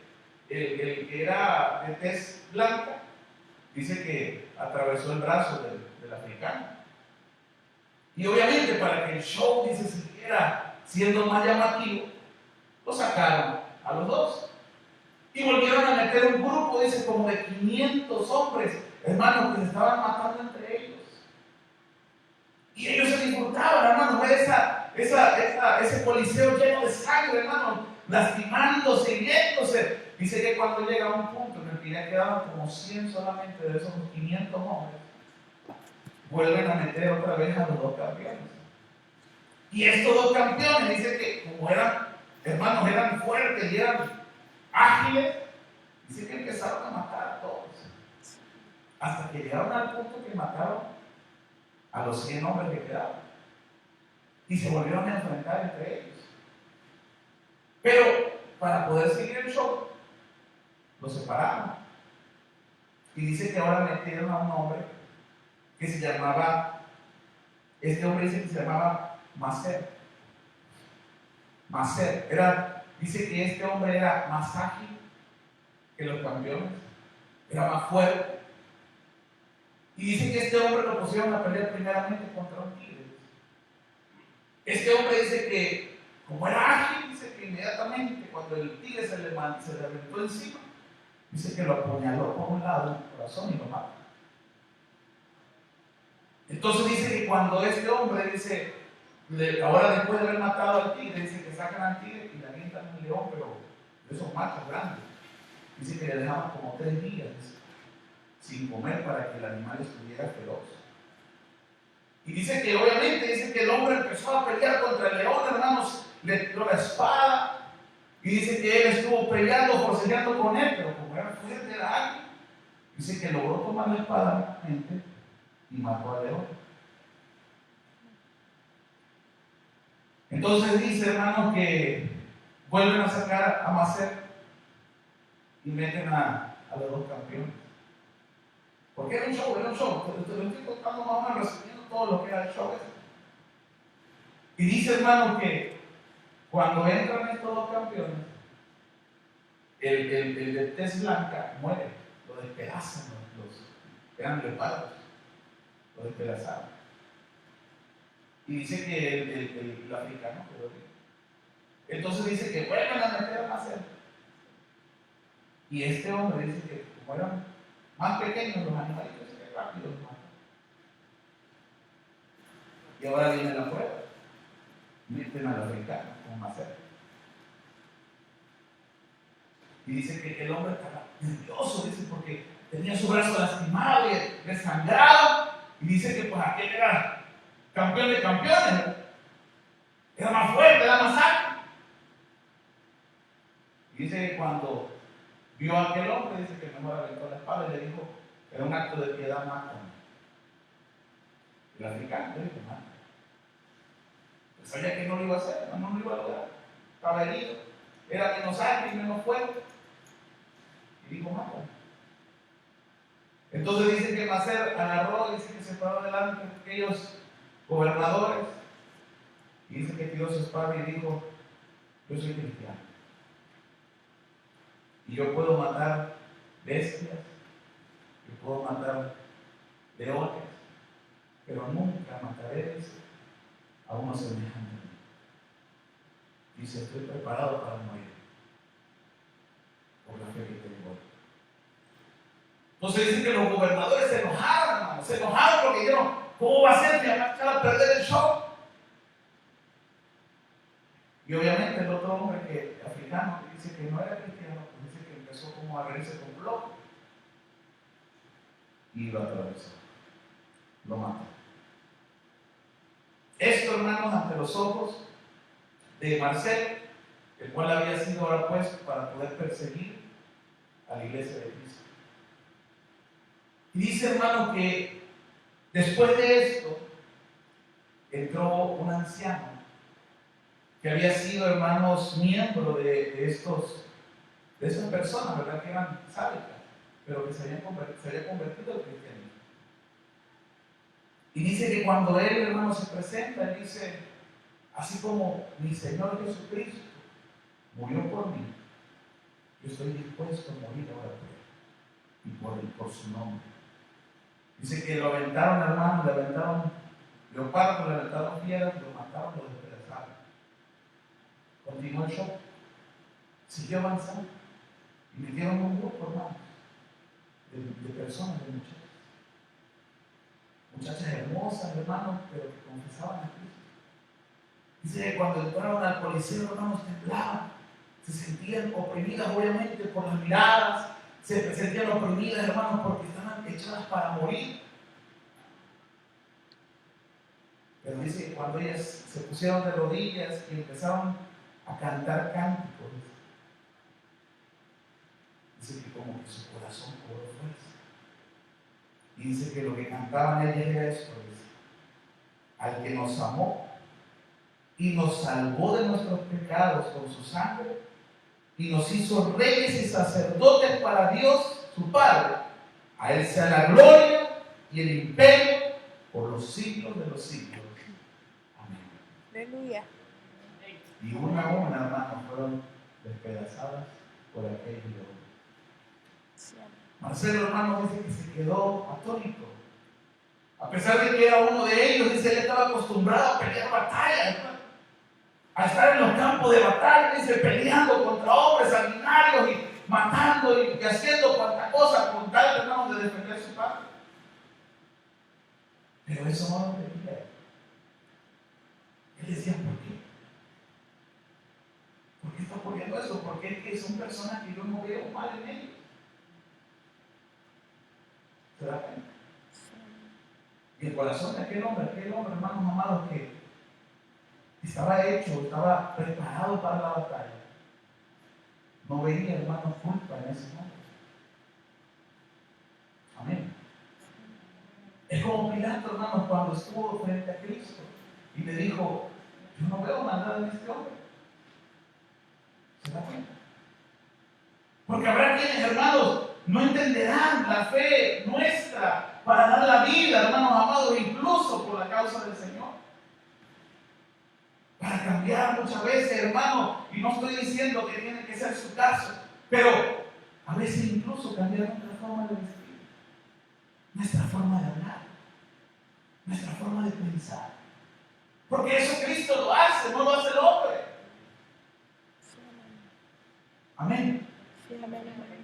el que era de tez blanca, dice que atravesó el brazo del africano. Y obviamente para que el show, dice, siguiera siendo más llamativo, lo sacaron a los dos. Y volvieron a meter un grupo, dice, como de 500 hombres, hermanos, que se estaban matando entre ellos. Y ellos se disfrutaban, hermanos, ver ese coliseo lleno de sangre, hermanos, lastimándose, hiriéndose. Dice que cuando llega a un punto en el que ya quedaban como 100 solamente de esos 500 hombres, vuelven a meter otra vez a los dos campeones. Y estos dos campeones, dice que como eran, hermanos, eran fuertes y eran ágiles, dice que empezaron a matar a todos. Hasta que llegaron al punto que mataron a los 100 hombres que quedaban. Y se volvieron a enfrentar entre ellos. Pero para poder seguir el show, los separaron. Y dice que ahora metieron a un hombre que se llamaba, este hombre dice que se llamaba Macer. Dice que este hombre era más ágil que los campeones, era más fuerte. Y dice que este hombre lo pusieron a pelear primeramente contra un tigre. Este hombre dice que, como era ágil, dice que inmediatamente cuando el tigre se le aventó encima, dice que lo apuñaló por un lado en el corazón y lo mató. Entonces dice que cuando este hombre dice, ahora después de haber matado al tigre, dice que sacan al tigre y le avientan un león, pero de esos machos grandes. Dice que le dejaban como 3 días sin comer para que el animal estuviera feroz. Y dice que obviamente, dice que el hombre empezó a pelear contra el león, hermanos, le dio la espada, y dice que él estuvo peleando, forcejeando con él, pero como era fuerte, era ágil, dice que logró tomar la espada nuevamente y mató al león. Entonces dice, hermanos, que vuelven a sacar a Macer y meten a los dos campeones. Porque era un show, era un show. Te lo estoy contando más o menos, resumiendo todo lo que era el show ese. Y dice, hermano, que cuando entran estos dos campeones, el de tez blanca muere, lo despedazan, eran leopardos, lo despedazaron. Y dice que el africano quedó bien. Entonces dice que vuelven a meter a Macer. Y este hombre dice que como eran más pequeños los animalitos, que rápido los matan. Y ahora viene la prueba. Meten al africano con Macer. Y dice que el hombre estaba nervioso, dice, porque tenía su brazo lastimado y desangrado. Y dice que pues aquel era campeón de campeones, ¿no? Era más fuerte, era más alto. Y dice que cuando vio a aquel hombre, dice que mejor aventó la espada y le dijo, era un acto de piedad, mátame. El africano le dijo, mátame. Él sabía que no lo iba a hacer, no lo iba a lograr. Estaba herido, era menos ágil y menos fuerte. Y dijo, mátame. Entonces dice que Macer agarró, dice que se paró delante de aquellos gobernadores y dice que tiró su espada y dijo, yo soy cristiano y yo puedo matar bestias, yo puedo matar leones, pero nunca mataré a uno semejante a mí. Dice, estoy preparado para morir por la fe que tengo hoy. Entonces dice que los gobernadores se enojaron, hermano, se enojaron porque dijeron, ¿cómo va a ser que van a echar a perder el show? Y obviamente el otro hombre africano que dice que no era cristiano, pues dice que empezó como a reírse con bloque y lo atravesó, lo mató. Esto, hermanos, ante los ojos de Marcelo, el cual había sido ahora puesto para poder perseguir a la iglesia de Cristo. Y dice, hermano, que después de esto entró un anciano que había sido, hermanos, miembro de esas personas, ¿verdad? Que eran sádicas, pero que se había convertido al cristianismo. Y dice que cuando él, hermano, se presenta, él dice, así como mi Señor Jesucristo murió por mí, yo estoy dispuesto a morir ahora por él y por su nombre. Dice que lo aventaron, hermano, le aventaron leopardos, le aventaron piedras, lo mataron, lo despedazaron. Continuó el show, siguió avanzando y metieron un grupo, hermano, de personas, de muchachas hermosas, hermanos, pero que confesaban a Cristo. Dice que cuando entraron al coliseo, hermanos, temblaban, se sentían oprimidas, obviamente, por las miradas, se sentían oprimidas, hermanos, porque estaban echadas para morir. Pero dice que cuando ellas se pusieron de rodillas y empezaron a cantar cánticos, dice que como que su corazón cobró fuerza. Y dice que lo que cantaban ellas era esto, dice, al que nos amó y nos salvó de nuestros pecados con su sangre y nos hizo reyes y sacerdotes para Dios, su Padre. A Él sea la gloria y el imperio por los siglos de los siglos. Amén. Aleluya. Y una a una, hermanos, fueron despedazadas por aquellos leones. Sí, amén. Marcelo, hermano, dice que se quedó atónito. A pesar de que era uno de ellos, dice, él estaba acostumbrado a pelear batallas, hermano, a estar en los campos de batalla, dice, peleando contra hombres sanguinarios y matando y haciendo cuanta cosa con tal, hermano, de defender su patria. Pero eso no lo entendía. Él decía, ¿por qué? ¿Por qué está ocurriendo eso? Porque son personas que yo no veo mal en ellos. ¿Se da cuenta? Y el corazón de aquel hombre, hermanos amados, que estaba hecho, estaba preparado para la batalla, no veía, hermanos, culpa en ese momento. Amén. Es como Pilato, hermanos, cuando estuvo frente a Cristo y le dijo, yo no veo maldad en este hombre. ¿Se da cuenta? Porque habrá quienes, hermanos, no entenderán la fe nuestra para dar la vida, hermanos amados, incluso por la causa del Señor. Para cambiar muchas veces, hermano, y no estoy diciendo que tiene que ser su caso, pero a veces incluso cambiar nuestra forma de vestir, nuestra forma de hablar, nuestra forma de pensar. Porque eso Cristo lo hace, no lo hace el hombre. Amén. Sí, amén, amén.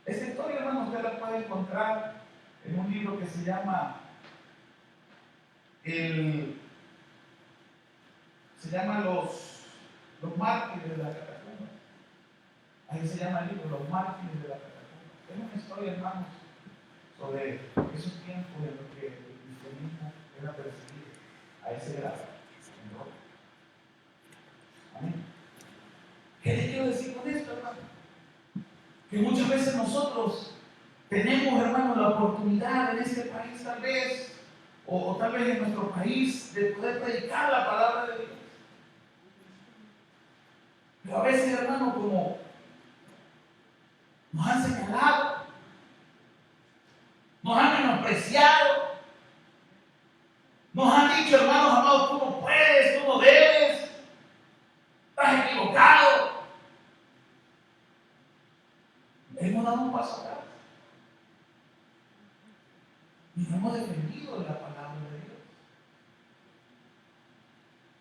Esta historia, hermano, usted la puede encontrar en un libro que se llama los mártires de la catacumba. Ahí se llama el libro Los mártires de la catacumba. Es una historia, hermanos, sobre esos tiempos en los que el cristianismo era perseguido a ese grado en Roma. Amén. ¿Qué le quiero decir con esto, hermano? Que muchas veces nosotros tenemos, hermano, la oportunidad en este país tal vez, o tal vez en nuestro país, de poder predicar la palabra de Dios. Pero a veces, hermano, como nos han señalado, nos han menospreciado, nos han dicho, hermanos amados, tú no puedes, tú no debes, estás equivocado. Hemos dado un paso atrás y no hemos defendido la palabra de Dios.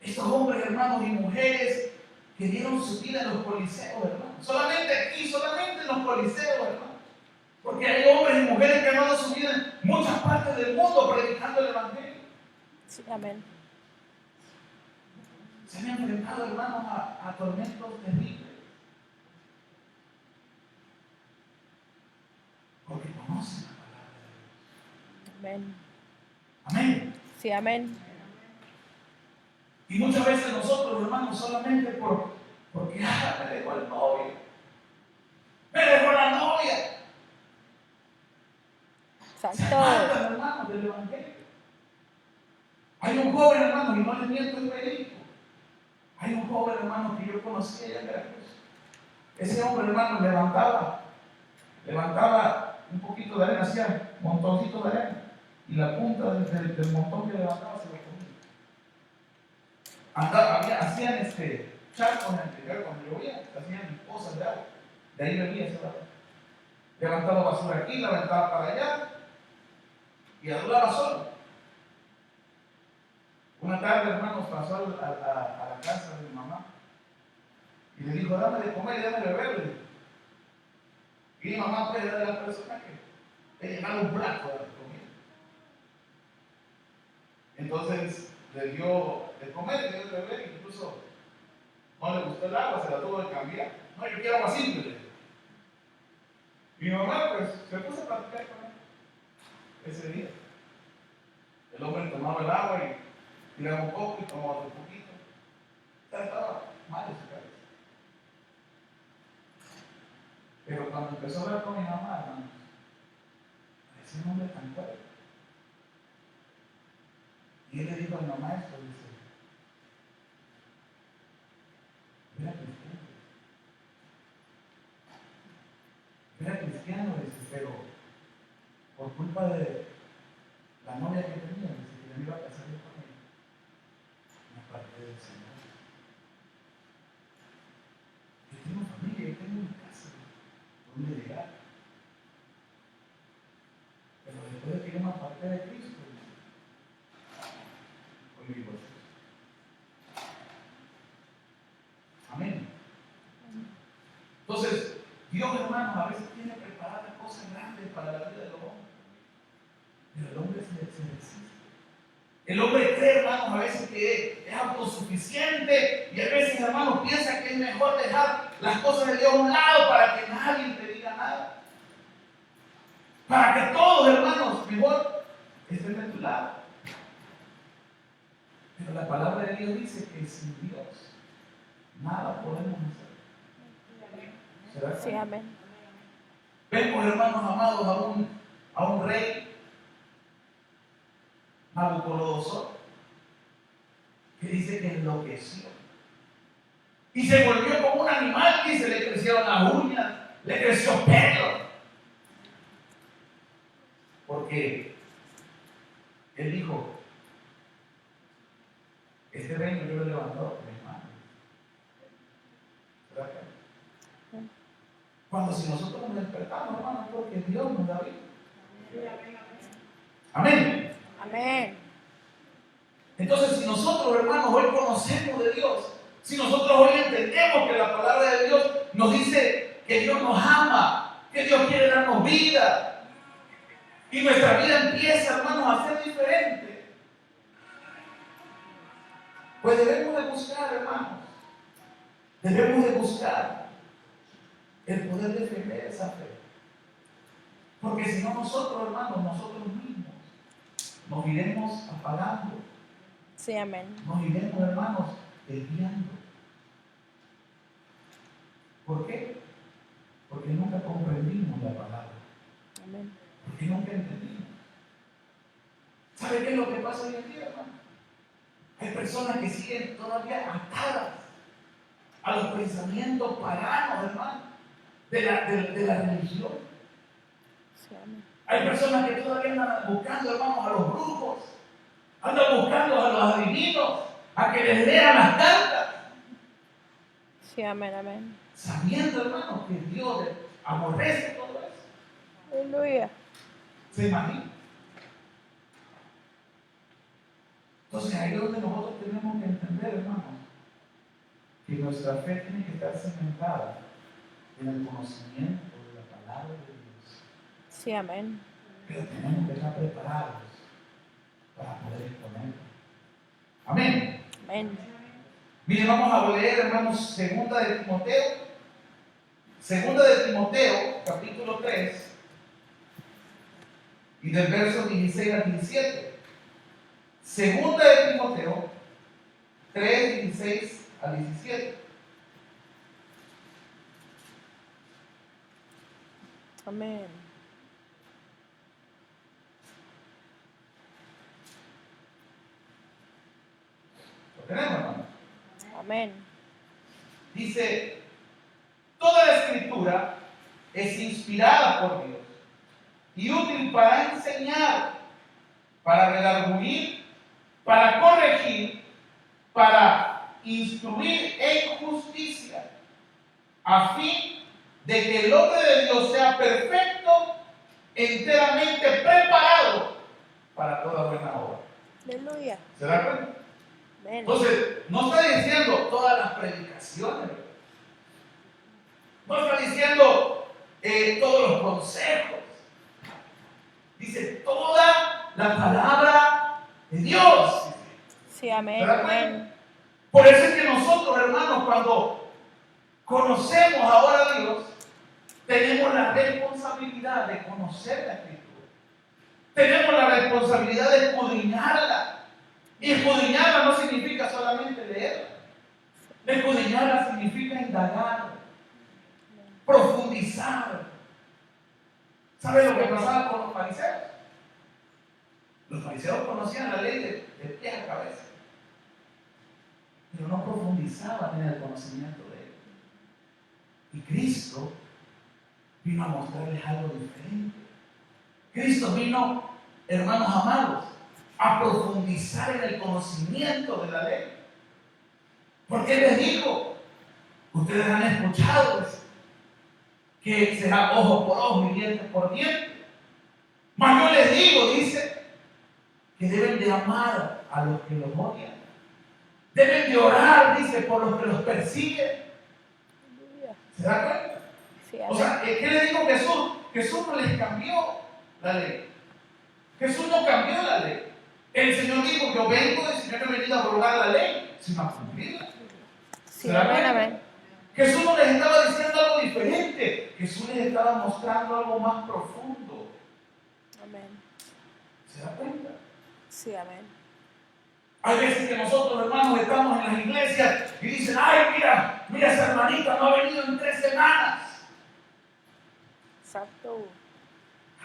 Estos hombres, hermanos y mujeres que dieron su vida en los coliseos, hermanos, solamente aquí, solamente en los coliseos, hermanos, porque hay hombres y mujeres que han dado su vida en muchas partes del mundo predicando el Evangelio. Sí, amén. Se han enfrentado, hermanos, a tormentos terribles. Porque conocen la palabra de Dios. Amén. Amén. Sí, amén. Y muchas veces nosotros, hermanos, solamente porque me dejó el novio, me dejó la novia, se apartan, hermanos, del Evangelio. Hay un joven, hermano, y no le miento el verídico. Hay un joven, hermano, que yo conocí allá en Veracruz. Ese hombre, hermano, levantaba un poquito de arena, hacía montoncitos de arena, y la punta del montón que levantaba se lo comía. Hacían charcos en el cuando llovía, hacían pozas de agua, de ahí bebía esa agua. Levantaba basura aquí, la aventaba para allá, y adulaba solo. Una tarde, hermanos, pasó a la casa de mi mamá y le dijo, dame de comer y dame de beber. Y mi mamá, pues, era de la persona que le llenaba un plato de comida. Entonces le dio de comer, le dio de beber, incluso no le gustó el agua, se la tuvo de cambiar. No, yo quiero agua simple. Y mi mamá, pues, se puso a platicar con él ese día. El hombre tomaba el agua y tiraba un poco y tomaba otro poquito. Ya estaba mal de su cabeza. Pero cuando empezó a hablar con mi mamá, hermanos, parecía un hombre tan fuerte. Y él le dijo a mi mamá esto, dice, era cristiano, dice, pero por culpa de la novia que tenía, dice que me iba a casar con ella, me aparté del Señor. Yo tengo familia, yo tengo mi casa, donde llegar. Pero después de que yo me aparté de Cristo, hoy me divorcio. Amén. Entonces, Dios, hermanos, a veces tiene preparadas cosas grandes para la vida del hombre. Pero el hombre se resiste. El hombre cree, hermanos, a veces que es autosuficiente y a veces, hermanos, piensa que es mejor dejar las cosas de Dios a un lado para que nadie te diga nada. Para que todos, hermanos, mejor estén de tu lado. Pero la palabra de Dios dice que sin Dios nada podemos hacer. ¿Será que? Sí, amén. Vemos, hermanos amados, a un rey, Nabucodonosor, que dice que enloqueció y se volvió como un animal y se le crecieron las uñas, le creció pelo. Porque él dijo, este reino yo lo he levantado con mis manos. ¿Verdad que? Cuando si nosotros nos despertamos, hermanos, porque Dios nos da vida. Amén. Amén. Entonces, si nosotros, hermanos, hoy conocemos de Dios, si nosotros hoy entendemos que la palabra de Dios nos dice que Dios nos ama, que Dios quiere darnos vida, y nuestra vida empieza, hermanos, a ser diferente, pues debemos de buscar, hermanos, debemos de buscar el poder defender esa fe. Porque si no nosotros, hermanos, nosotros mismos nos iremos apagando, Sí, amén. nos iremos, hermanos, desviando. ¿Por qué? Porque nunca comprendimos la palabra. Amén. Porque nunca entendimos. ¿Sabe qué es lo que pasa hoy en día, hermano? Hay personas que siguen todavía atadas a los pensamientos paganos, hermano, de la religión. Sí, amén. Hay personas que todavía andan buscando, hermanos, a los brujos, andan buscando a los adivinos, a que les lean las cartas, Sí, amén, amén. sabiendo, hermanos, que Dios aborrece todo eso. Aleluya. ¿Se imagina? Entonces ahí es donde nosotros tenemos que entender, hermanos, que nuestra fe tiene que estar cimentada en el conocimiento de la palabra de Dios. Sí, amén. Pero tenemos que estar preparados para poder exponerlo. Amén. Amén. Miren, vamos a leer, hermanos, segunda de Timoteo, capítulo 3, y del verso 16 al 17. Segunda de Timoteo 3, 16 al 17. Amén. ¿Lo tenemos, hermano? Amén. Dice, toda la escritura es inspirada por Dios y útil para enseñar, para redarguir, para corregir, para instruir en justicia, a fin de que el hombre de Dios sea perfecto, enteramente preparado para toda buena obra. Aleluya. ¿Se da cuenta? Amén. Entonces, no está diciendo todas las predicaciones, no está diciendo todos los consejos, dice toda la palabra de Dios. Sí, amén. ¿Se da cuenta? Amén. Por eso es que nosotros, hermanos, cuando conocemos ahora a Dios, tenemos la responsabilidad de conocer la Escritura. Tenemos la responsabilidad de escudriñarla. Y escudriñarla no significa solamente leerla. Escudriñarla significa indagar, profundizar. ¿Saben lo que pasaba con los fariseos? Los fariseos conocían la ley de pies a cabeza, pero no profundizaban en el conocimiento de él. Y Cristo vino a mostrarles algo diferente. Cristo vino, hermanos amados, a profundizar en el conocimiento de la ley. Porque Él les dijo, ustedes han escuchado que será ojo por ojo y diente por diente. Mas yo les digo, dice, que deben de amar a los que los odian. Deben de orar, dice, por los que los persiguen. ¿Se da cuenta? Sí, O amén. sea, ¿qué le dijo Jesús? Jesús no les cambió la ley. Jesús no cambió la ley. El Señor dijo, yo vengo, el Señor no ha venido a abrogar la ley, sino a cumplirla. Sí, ¿Se da amén, cuenta? amén. Jesús no les estaba diciendo algo diferente. Jesús les estaba mostrando algo más profundo. Amén. ¿Se da cuenta? Sí, amén. Hay veces que nosotros, hermanos, estamos en las iglesias y dicen, ay, mira esa hermanita no ha venido en 3 semanas. Exacto.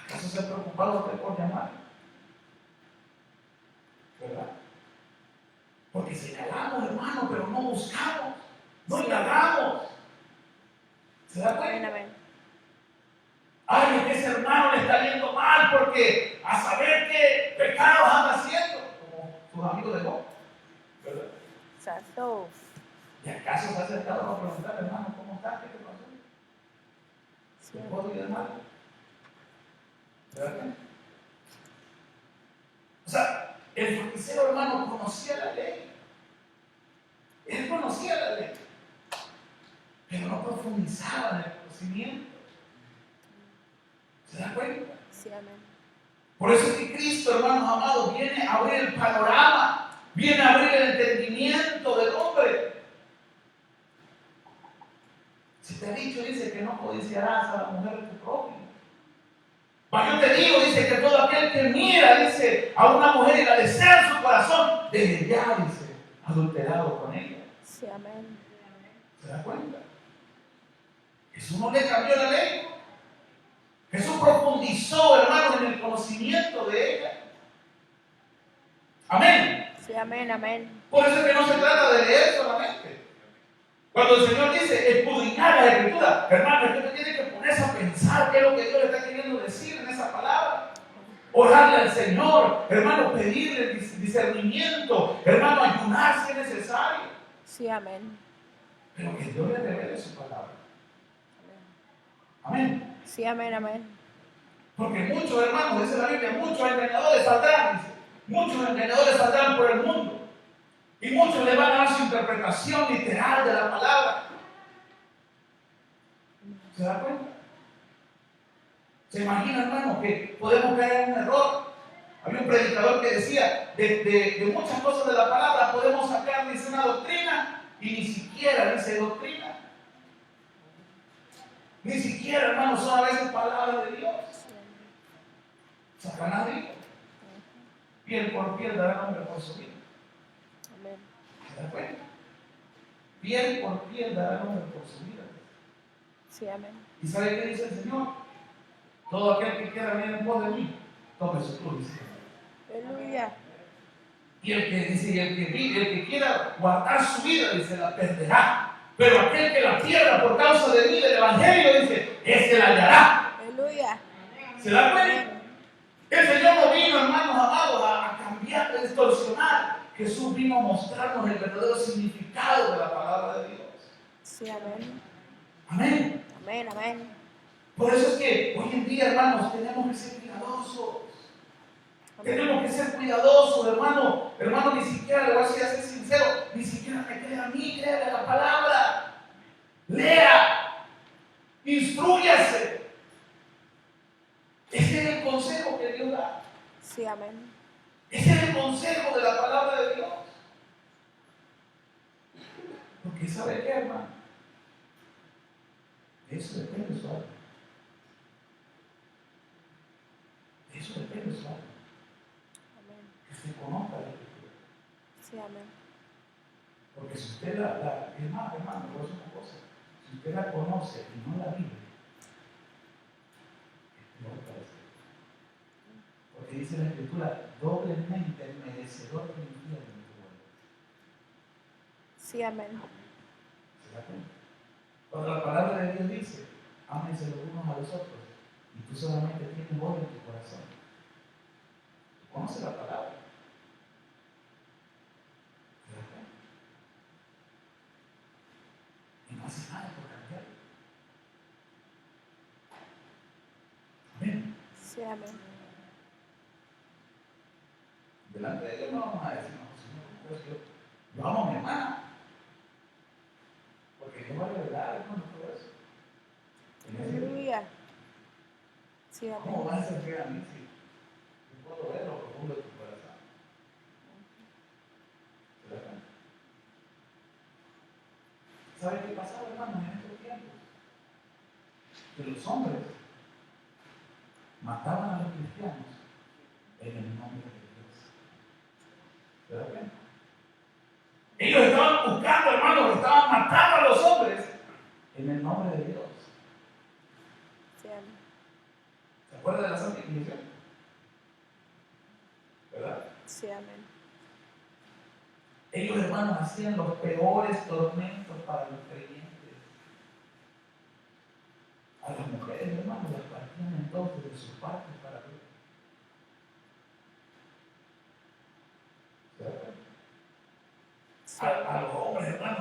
¿Acaso se ha preocupado usted por llamar? ¿Verdad? Porque señalamos, hermano, pero no buscamos, no Sí. indagamos. ¿Se da Amén, cuenta? amén. Oh, ¿Y acaso se ha acercado a preguntar, hermano, cómo estás? ¿Qué te pasó? sí, ¿Te amén. puedo ir, hermano? ¿Verdad? O sea, el fariseo, hermano, conocía la ley. Él conocía la ley, pero no profundizaba en el conocimiento. ¿Se da cuenta? Sí, amén. Por eso es que Cristo, hermanos amados, viene a abrir el panorama, viene a abrir el entendimiento del hombre. Si te ha dicho, dice que no codiciarás a la mujer de tu prójimo. Mas yo te digo, dice que todo aquel que mira, dice, a una mujer y la desea en su corazón, desde ya, dice, adulterado con ella. Sí, amén. ¿Se da cuenta? Jesús no le cambió la ley. Jesús profundizó, hermanos, en el conocimiento de ella. Amén. Sí, amén, amén. Por eso es que no se trata de leer solamente. Cuando el Señor dice escudriñar la Escritura, hermano, es que usted tiene que ponerse a pensar qué es lo que Dios le está queriendo decir en esa palabra. Orarle al Señor, hermano, pedirle discernimiento, hermano, ayunar si es necesario. Sí, amén. Pero que Dios le revele su palabra. Amén. Sí, amén, amén. Porque muchos, hermanos, dice la Biblia, muchos engañadores saldrán, dice. Muchos engañadores saldrán por el mundo. Y muchos le van a dar su interpretación literal de la palabra. ¿Se da cuenta? ¿Se imagina, hermano, que podemos caer en un error? Había un predicador que decía, de muchas cosas de la palabra podemos sacar, dice, una doctrina, y ni siquiera dice doctrina. Ni siquiera, hermano, son a veces palabras de Dios. Satanás dijo, piel por piel dará nombre por su vida. Amén. ¿Se da cuenta? Piel por piel dará nombre por su vida. Sí, amén. ¿Y sabe qué dice el Señor? Todo aquel que quiera venir en pos de mí, tome su cruz. Dice. Aleluya. Y el que dice, y el que quiera guardar su vida, dice, la perderá. Pero aquel que la pierda por causa de mí, del Evangelio, dice, ese la hallará. Aleluya. ¿Se da cuenta? Amén. El Señor no vino, hermanos amados, a cambiar, a distorsionar. Jesús vino a mostrarnos el verdadero significado de la palabra de Dios. Sí, amén. Amén. Amén, amén. Por eso es que hoy en día, hermanos, tenemos que ser cuidadosos. Tenemos que ser cuidadosos, hermano. Hermano, ni siquiera, le voy a decir así sincero, ni siquiera me crea a mí, créale a la palabra. Lea, instrúyase. Ese es el consejo que Dios da. Sí, amén. Ese es el consejo de la palabra de Dios. Porque ¿sabe qué, hermano? De eso depende su alma. De eso depende su alma. Amén. Que usted conozca la Escritura. Sí, amén. Porque si usted hermano, le voy a decir una cosa. Si usted la conoce y no la vive, es peor para usted. Porque dice la Escritura, doblemente merecedor del infierno. Sí, amén. ¿Se da cuenta? Cuando la palabra de Dios dice, ámense los unos a los otros, y tú solamente tienes odio en tu corazón. ¿Tú conoces la palabra? ¿Se da cuenta? Y no haces nada por cambiarlo. Amén. Sí, amén. Delante de Dios no vamos a decir, no, Señor, yo amo a mi hermana. Porque Dios va a revelar, hermano, todo eso. Aleluya. Sí, ¿Cómo amén. vas a sentir a mí si yo puedo ver lo profundo de tu corazón? ¿Se da cuenta? ¿Sabe qué pasaba, hermano, en estos tiempos? Que los hombres mataban a los cristianos en el nombre de Dios. ¿Se da cuenta? Ellos estaban buscando, hermano, estaban matando a los hombres en el nombre de Dios. Sí, amén. ¿Se acuerda de la Santa Inquisición? ¿Verdad? Sí, amén. Ellos, hermanos, hacían los peores tormentos para los creyentes. A las mujeres, hermanos, las partían entonces de sus partes para Dios. ¿Se da cuenta? Sí, A los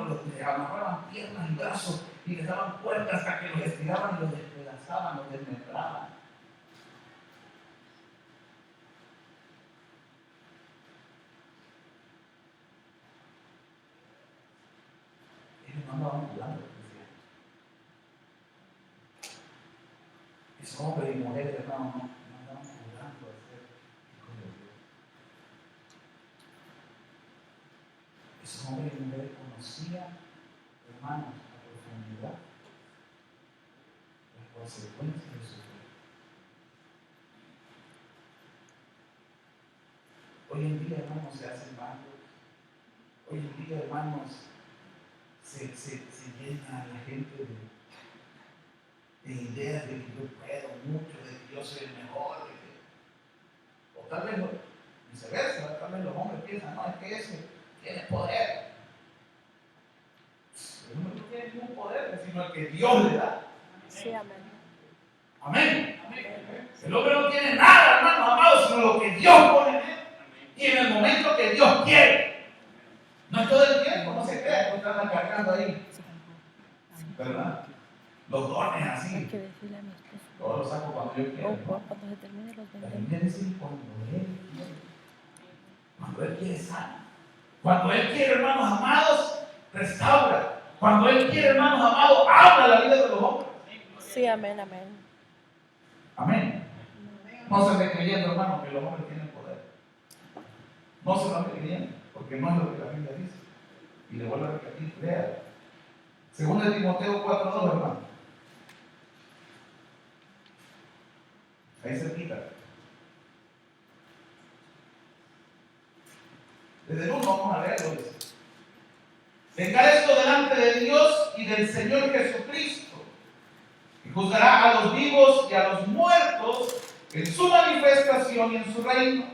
hermano, les amarraban piernas y brazos y les daban cuerdas hasta que los estiraban y los despedazaban, los desmembraban. Ellos no andaban hablando, decían. Esos hombres y mujeres, hermano, no andaban jugando a ser hijos de Dios. Esos hombres y mujeres conocían, hermanos, a profundidad las consecuencias de su fe. Hoy en día, hermanos, se hacen bandos. Hoy en día, hermanos, se llena la gente de ideas de que yo puedo mucho, de que yo soy el mejor, o tal vez viceversa, tal vez los hombres piensan, no, es que ese tiene poder. El hombre no tiene ningún poder, sino el que Dios le da. Sí, amén. Amén. El hombre no tiene nada, hermanos amados, sino lo que Dios pone en él. Y en el momento que Dios quiere. No es todo el tiempo, no se crea que están cargando ahí. ¿Verdad? Los dones así. Hay que decirle a mi esposo. Todos los saco cuando yo quiero. O cuando se termine los La 20. Biblia dice cuando Él quiere. Cuando Él quiere sana. Cuando Él quiere, hermanos amados, restaura. Cuando Él quiere, hermanos amados, habla la vida de los hombres. Sí, amén, amén. Amén. No se esté creyendo, hermano, que los hombres tienen poder. No se lo esté creyendo, porque no es lo que la Biblia dice. Y le vuelvo a repetir, lea. Según de Timoteo 4:2, hermano. Ahí se quita. Desde el 1 vamos a leerlo. Dice. Tenga esto delante de Dios y del Señor Jesucristo, y juzgará a los vivos y a los muertos en su manifestación y en su reino.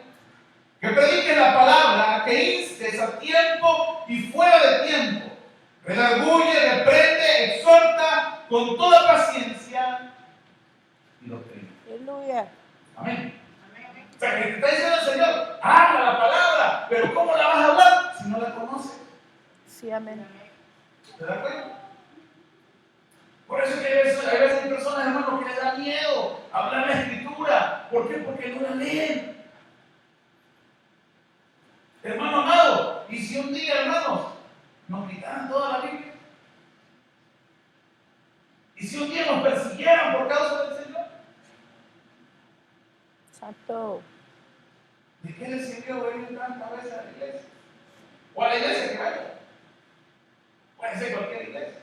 Que predique la palabra, que instes a tiempo y fuera de tiempo. Redarguye, reprende, exhorta con toda paciencia y doctrina. Aleluya. Amén. O sea, que te está diciendo el Señor, habla la palabra, pero ¿cómo la vas a hablar si no la conoces? Sí, amén. ¿Te das cuenta? Por eso que hay veces hay personas, hermanos, que les da miedo hablar la Escritura. ¿Por qué? Porque no la leen. Hermano amado, y si un día, hermanos, nos quitaran toda la Biblia, y si un día nos persiguieran por causa del Señor, Santo. ¿de qué le sirvió venir tantas veces a la iglesia? O a la iglesia que vaya. Puede ser cualquier iglesia.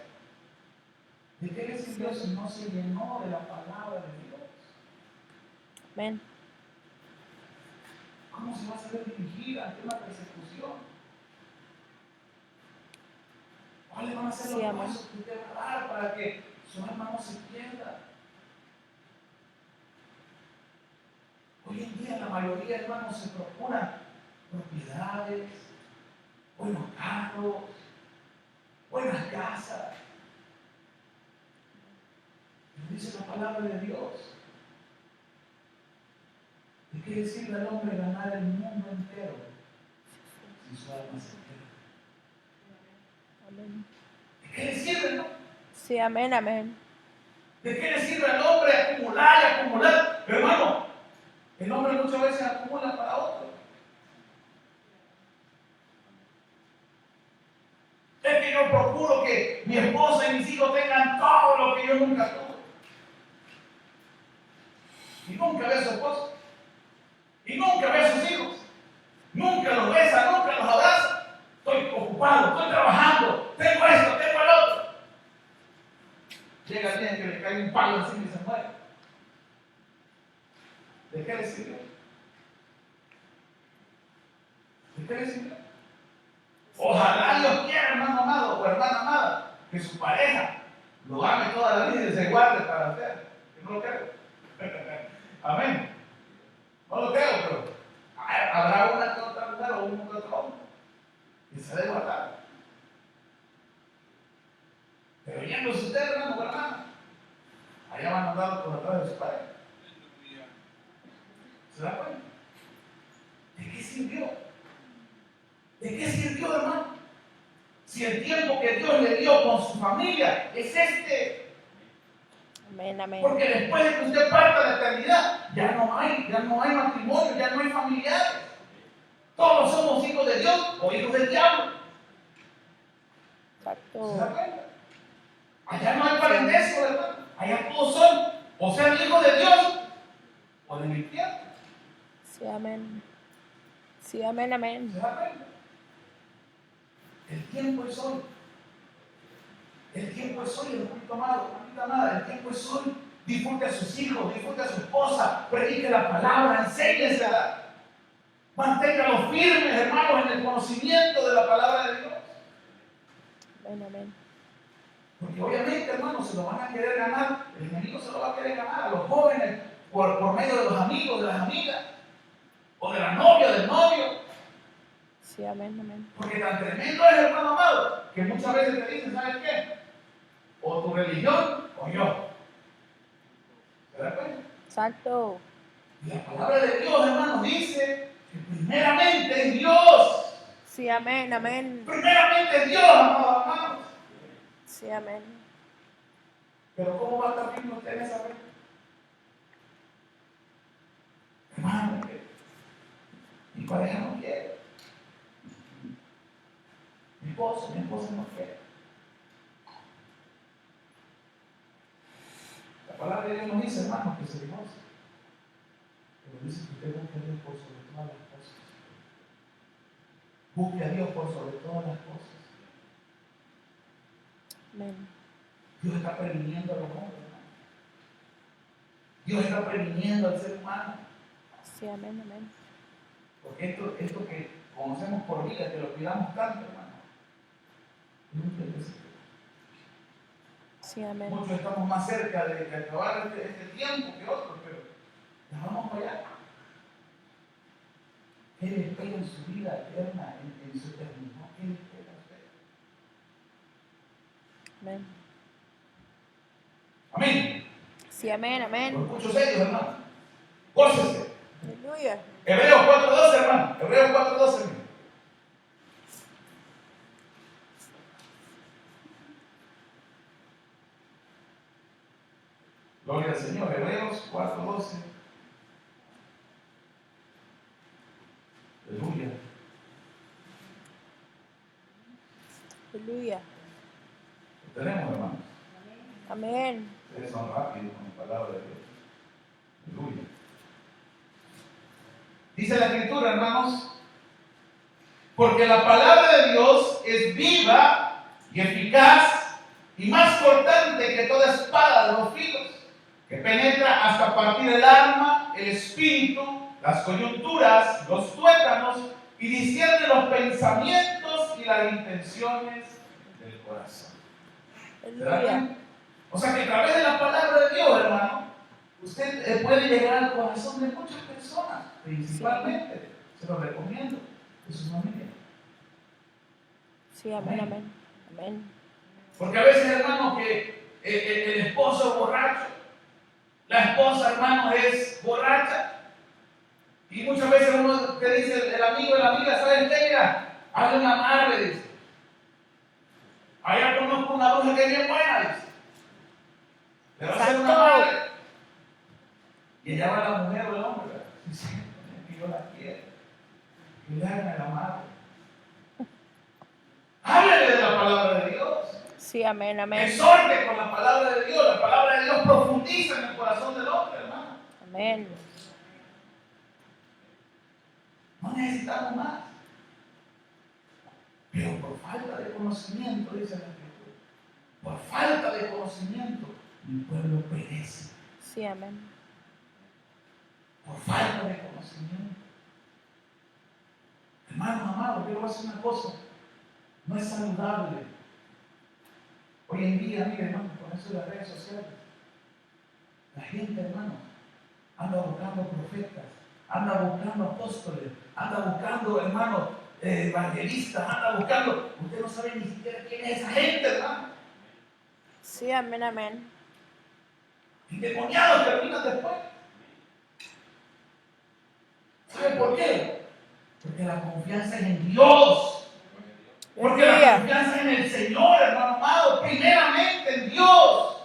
¿De qué le sirvió si no se llenó de la palabra de Dios? Amén. ¿Cómo se va a saber dirigir ante una persecución? ¿Cuáles van a ser los Sí, amén. pasos que usted va a dar para que su alma no se pierda? Hoy en día la mayoría, hermanos, se procuran propiedades, buenos carros, buenas casas. Pero dice la palabra de Dios. ¿De qué le sirve al hombre ganar el mundo entero si su alma se pierde? Amén. ¿De qué le sirve, no? Sí, amén, amén. ¿De qué le sirve al hombre acumular y acumular? Hermano, el hombre muchas veces acumula para otro. Es que yo procuro que mi esposa y mis hijos tengan todo lo que yo nunca tuve. Y nunca ve a su esposa. Y nunca ve a sus hijos. Nunca los besa, nunca los abraza. Estoy ocupado, estoy trabajando, tengo esto, tengo el otro. Llega el día en que le cae un palo encima y se muere. ¿De qué le sirve? ¿De qué le sirve? Ojalá Dios quiera, hermano amado o hermana amada, que su pareja lo ame toda la vida y se guarde para usted. Yo no lo creo. Amén. No lo creo, pero habrá una que otra mujer o uno que otro hombre que se debe guardar. Pero yéndose usted, hermano o hermana, allá van a andar por atrás de su pareja. ¿Se da cuenta? ¿De qué sirvió? ¿De qué sirvió, hermano? Si el tiempo que Dios le dio con su familia es este, Amén, amén. porque después de que usted parta de la eternidad, ya no hay matrimonio, ya no hay familiares. Todos somos hijos de Dios o hijos del diablo. ¿Se da Exacto. cuenta? Allá no hay parentesco, ¿verdad? Allá todos son o sean hijos de Dios o del infierno. Sí, amén. Sí, amén, amén. ¿Se da cuenta? El tiempo es hoy. El tiempo es hoy, hermanito amado, hermanita amada. El tiempo es hoy. Disfrute a sus hijos, disfrute a su esposa, predique la palabra, enséñesela. Manténgalos firmes, hermanos, en el conocimiento de la palabra de Dios. Amén, amén. Porque obviamente, hermanos, se lo van a querer ganar, el enemigo se lo va a querer ganar a los jóvenes por medio de los amigos, de las amigas, o de la novia, del novio. Sí, amén, amén. Porque tan tremendo es, hermano amado, que muchas veces te dicen, ¿sabes qué? O tu religión o yo. ¿Se da cuenta? Exacto. Y la palabra de Dios, hermanos, dice que primeramente es Dios. Sí, amén, amén. Primeramente es Dios, amados hermanos. Sí, amén. Pero ¿cómo va a estar firme usted en esa fe? Hermano, mi pareja no quiere. Mi esposa no quiere. La palabra de Dios nos dice, hermano, que se divorcie. Pero dice que usted busque a Dios por sobre todas las cosas. Busque a Dios por sobre todas las cosas. Amén. Dios está previniendo a los hombres, hermano. Dios está previniendo al ser humano. Sí, amén, amén. Porque esto que conocemos por vida, que lo cuidamos tanto, hermano, es un tiempecito. Sí, amén. Muchos estamos más cerca de acabar este tiempo que otros, pero ya vamos para allá. ¿Qué le espera en su vida eterna, en su eternidad? ¿Qué le espera a usted? Amén. Amén. Sí, amén, Lo amén. escucho serio, hermano. Gócese. Aleluya. Hebreos 4:12, hermano. Hebreos 4:12, hermano. Gloria al Señor. Hebreos 4:12. Aleluya. Aleluya. Lo tenemos, hermanos. Amén. Ustedes son rápidos con la palabra de Dios. Aleluya. Dice la Escritura, hermanos, porque la palabra de Dios es viva y eficaz y más cortante que toda espada de los filos, que penetra hasta partir el alma, el espíritu, las coyunturas, los tuétanos y discierne los pensamientos y las intenciones del corazón. ¿Se da Aleluya. cuenta? O sea que a través de la palabra de Dios, hermano, usted puede llegar al corazón de muchas personas, principalmente, se lo recomiendo, de su familia. Sí, amén, amén. Amén. Porque a veces, hermano, que el esposo es borracho, la esposa, hermano, es borracha, y muchas veces uno te dice, el amigo y la amiga, ¿sabes qué? Mira, hazle una amarre, dice. Allá conozco una bruja que es bien buena, dice. Le va a hacer una Exacto. amarre. Y ella va a la mujer o el hombre, ¿verdad? Dice, que yo la quiero. Y le hagan el amarre. Háblele de la palabra de Dios. Sí, amén, amén. Exhorte con la palabra de Dios. La palabra de Dios profundiza en el corazón del hombre, hermano. Amén. No necesitamos más. Pero por falta de conocimiento, dice la Escritura, por falta de conocimiento, mi pueblo perece. Sí, amén. Por falta de conocimiento. Hermanos amados, quiero decir una cosa. No es saludable. Hoy en día, mire, hermano, con eso de las redes sociales, la gente, hermano, anda buscando profetas, anda buscando apóstoles, anda buscando, hermano, evangelistas, anda buscando. Usted no sabe ni siquiera quién es esa gente, hermano. Sí, amén, amén. Endemoniados terminan después. ¿Sabe por qué? Porque la confianza es en Dios. Porque la Aleluya. confianza en el Señor, hermano amado, primeramente en Dios.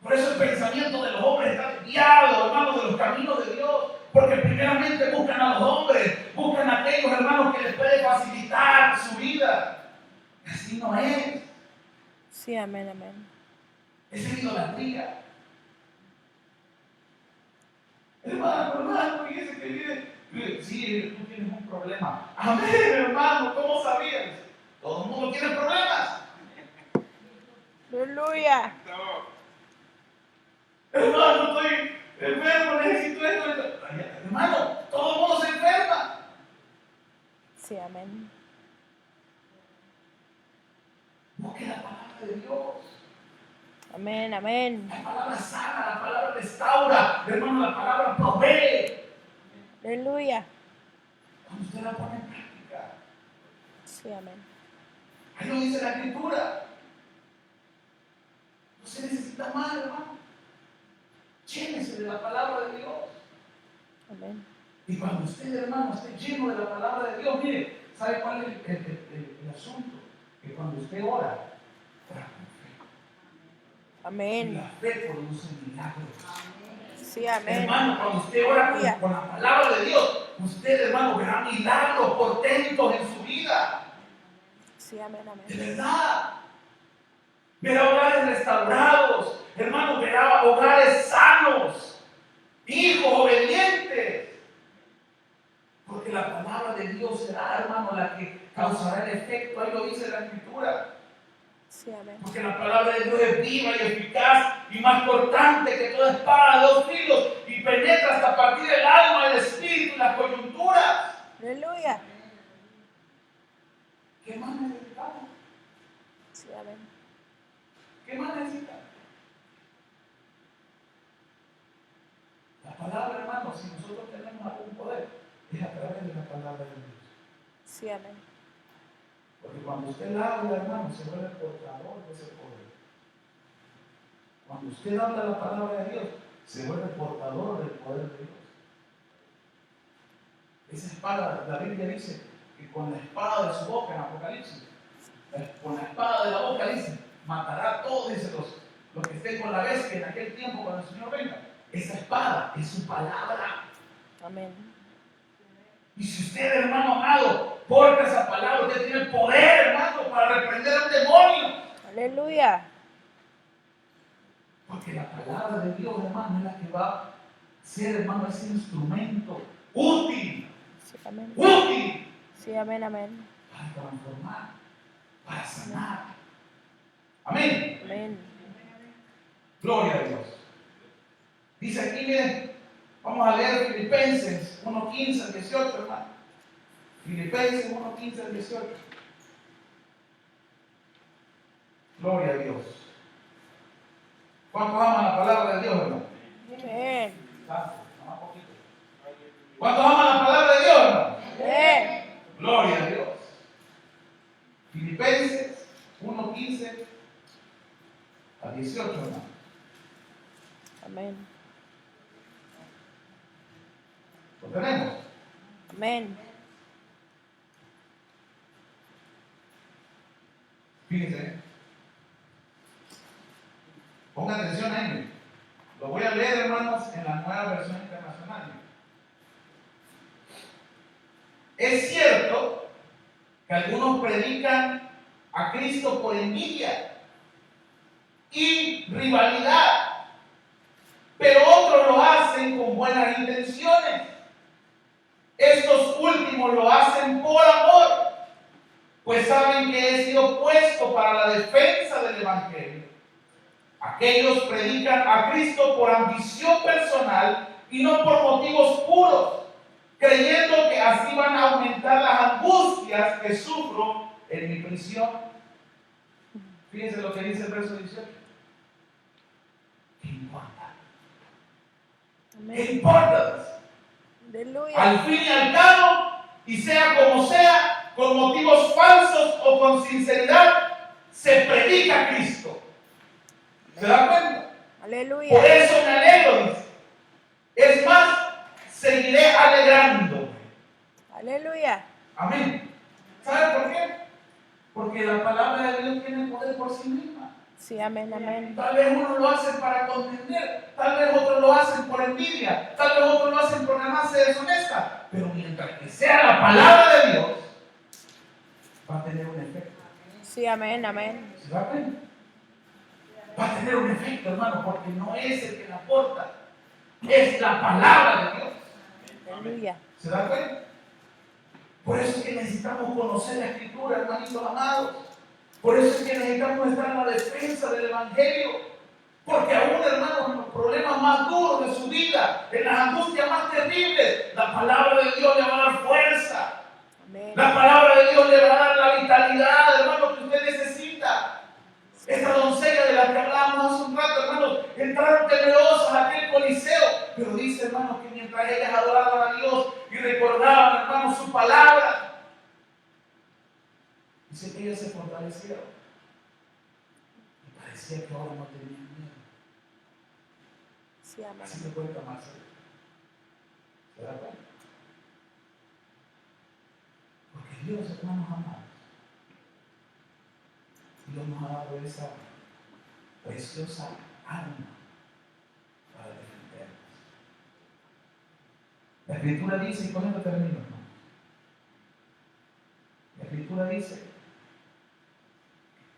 Por eso el pensamiento de los hombres está desviado, hermanos, de los caminos de Dios. Porque primeramente buscan a los hombres, buscan a aquellos hermanos que les pueden facilitar su vida. Así no es. Sí, amén, amén. Esa es idolatría. Hermano, fíjese que vive. Sí, tú tienes un problema. Amén, hermano, ¿cómo sabías? Todo el mundo tiene problemas. Aleluya. Hermano, estoy enfermo, necesito esto. Hermano, todo el mundo se enferma. Sí, amén. Busque la palabra de Dios. Amén, amén. La palabra sana, la palabra restaura. Hermano, la palabra provee. Aleluya. Cuando usted la pone en práctica. Sí, amén. Ahí lo dice la Escritura. No se necesita más, hermano. Llénese de la palabra de Dios. Amén. Y cuando usted, hermano, esté lleno de la palabra de Dios, mire, ¿sabe cuál es el asunto? Que cuando usted ora con fe. Y Amén. la fe produce milagros. Sí, amén. Hermano, cuando usted ora con la palabra de Dios, usted, hermano, verá milagros portentos en su vida. Sí, amén, De amén. verdad. Verá hogares restaurados. Hermano, verá hogares sanos. Hijos obedientes. Porque la palabra de Dios será, hermano, la que causará el efecto. Ahí lo dice la Escritura. Sí, amén. Porque la palabra de Dios es viva y eficaz y más cortante que toda espada de 2 filos y penetra hasta partir el alma, el espíritu y las coyunturas. Aleluya. ¿Qué más necesitamos? Sí, amén. ¿Qué más necesitamos? La palabra, hermano, si nosotros tenemos algún poder, es a través de la palabra de Dios. Sí, amén. Porque cuando usted la habla, hermano, se vuelve portador de ese poder. Cuando usted habla la palabra de Dios, se vuelve portador del poder de Dios. Esa espada, la Biblia dice que con la espada de su boca en Apocalipsis, con la espada de la boca dice, matará a todos, dice los que estén con la bestia en aquel tiempo cuando el Señor venga. Esa espada es su palabra. Amén. Y si usted, hermano amado, porta esa palabra, usted tiene el poder, hermano, para reprender al demonio. Aleluya. Porque la palabra de Dios, hermano, es la que va a ser, hermano, ese instrumento útil, Sí, amén. útil Sí, amén, amén. para transformar, para sanar. Amén. Amén. Gloria a Dios. Dice aquí, miren, vamos a leer Filipenses 1:15 al 18, hermano. Filipenses 1:15 al 18. Gloria a Dios. ¿Cuántos aman la palabra de Dios, hermano? Amén. Más poquito. ¿Cuántos aman la palabra de Dios, hermano? Amén. Gloria a Dios. Filipenses 1:15 al 18, hermano. Amén. ¿Lo tenemos? Amén. Fíjense. Pongan atención ahí. Lo voy a leer, hermanos, en la Nueva Versión Internacional. Es cierto que algunos predican a Cristo por envidia y rivalidad, pero otros lo hacen con buenas intenciones. Estos últimos lo hacen por amor, pues saben que he sido puesto para la defensa del Evangelio. Aquellos predican a Cristo por ambición personal y no por motivos puros, creyendo que así van a aumentar las angustias que sufro en mi prisión. Fíjense lo que dice el verso 18. ¿Qué importa? ¿Qué Amén. importa? Aleluya. Al fin y al cabo, y sea como sea, con motivos falsos o con sinceridad, se predica a Cristo. ¿Se da cuenta? Aleluya. Por eso me alegro, dice. Es más, seguiré alegrándome. Aleluya. Amén. ¿Sabe por qué? Porque la palabra de Dios tiene poder por sí misma. Sí, amén, amén. Tal vez uno lo hace para contender, tal vez otros lo hacen por envidia, tal vez otros lo hacen por ganarse deshonesta. Pero mientras que sea la palabra de Dios, va a tener un efecto. Sí, amén, amén. ¿Se da cuenta? Va a tener un efecto, hermano, porque no es el que la aporta, es la palabra de Dios. Aleluya. ¿Se da cuenta? Por eso es que necesitamos conocer la Escritura, hermanitos amados. Por eso es que necesitamos estar en la defensa del Evangelio. Porque aún, hermanos, en los problemas más duros de su vida, en las angustias más terribles, la palabra de Dios le va a dar fuerza. Amén. La palabra de Dios le va a dar la vitalidad, hermano, que usted necesita. Esta doncella de la que hablábamos hace un rato, hermanos, entraron temerosas a aquel coliseo. Pero dice, hermanos, que mientras ellas adoraban a Dios y recordaban, hermanos, su palabra, dice que ellas se fortalecieron. Y parecía que ahora no tenían miedo. Sí, amén. Así me cuenta Marcelo. ¿Se da cuenta? Porque Dios, hermanos amados, Dios nos ha dado esa preciosa arma para defendernos. La Escritura dice, y con esto termino, hermano. La Escritura dice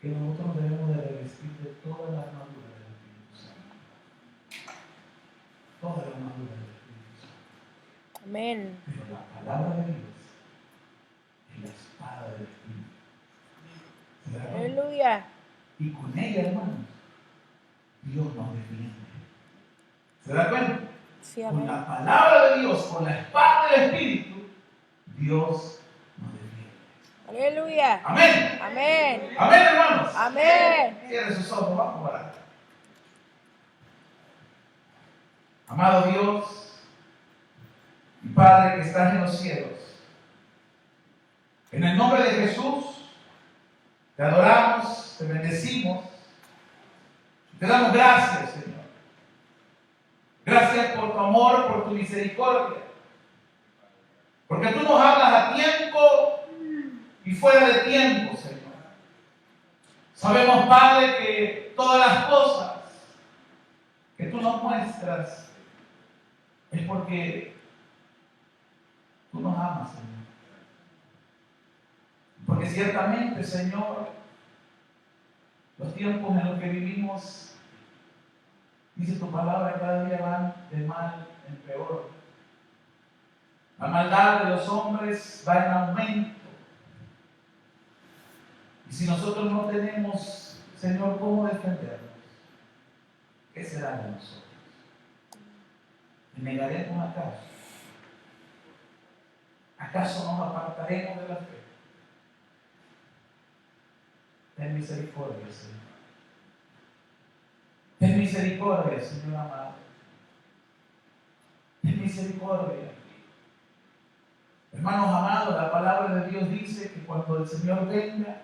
que nosotros debemos de revestir de toda la armadura del Espíritu Santo. Toda la armadura del Espíritu Santo. Amén. Pero la palabra de Dios es la espada del Espíritu. ¿Se da cuenta? Aleluya. Y con ella, hermanos, Dios nos defiende. ¿Se da cuenta? Sí, Con amén. la palabra de Dios, con la espada del Espíritu, Dios nos defiende. Aleluya. Amén. Amén. Amén, hermanos. Amén. Cierre sus ojos, vamos a orar. Amado Dios y Padre que estás en los cielos, en el nombre de Jesús, te adoramos, te bendecimos, te damos gracias, Señor. Gracias por tu amor, por tu misericordia. Porque tú nos hablas a tiempo y fuera de tiempo, Señor. Sabemos, Padre, que todas las cosas que tú nos muestras es porque tú nos amas, Señor. Porque ciertamente, Señor, los tiempos en los que vivimos, dice tu palabra, cada día van de mal en peor. La maldad de los hombres va en aumento. Y si nosotros no tenemos, Señor, cómo defendernos, ¿qué será de nosotros? ¿Me negaremos acaso? ¿Acaso nos apartaremos de la fe? Ten misericordia, Señor. Ten misericordia, Señor amado. Ten misericordia. Hermanos amados, la palabra de Dios dice que cuando el Señor venga,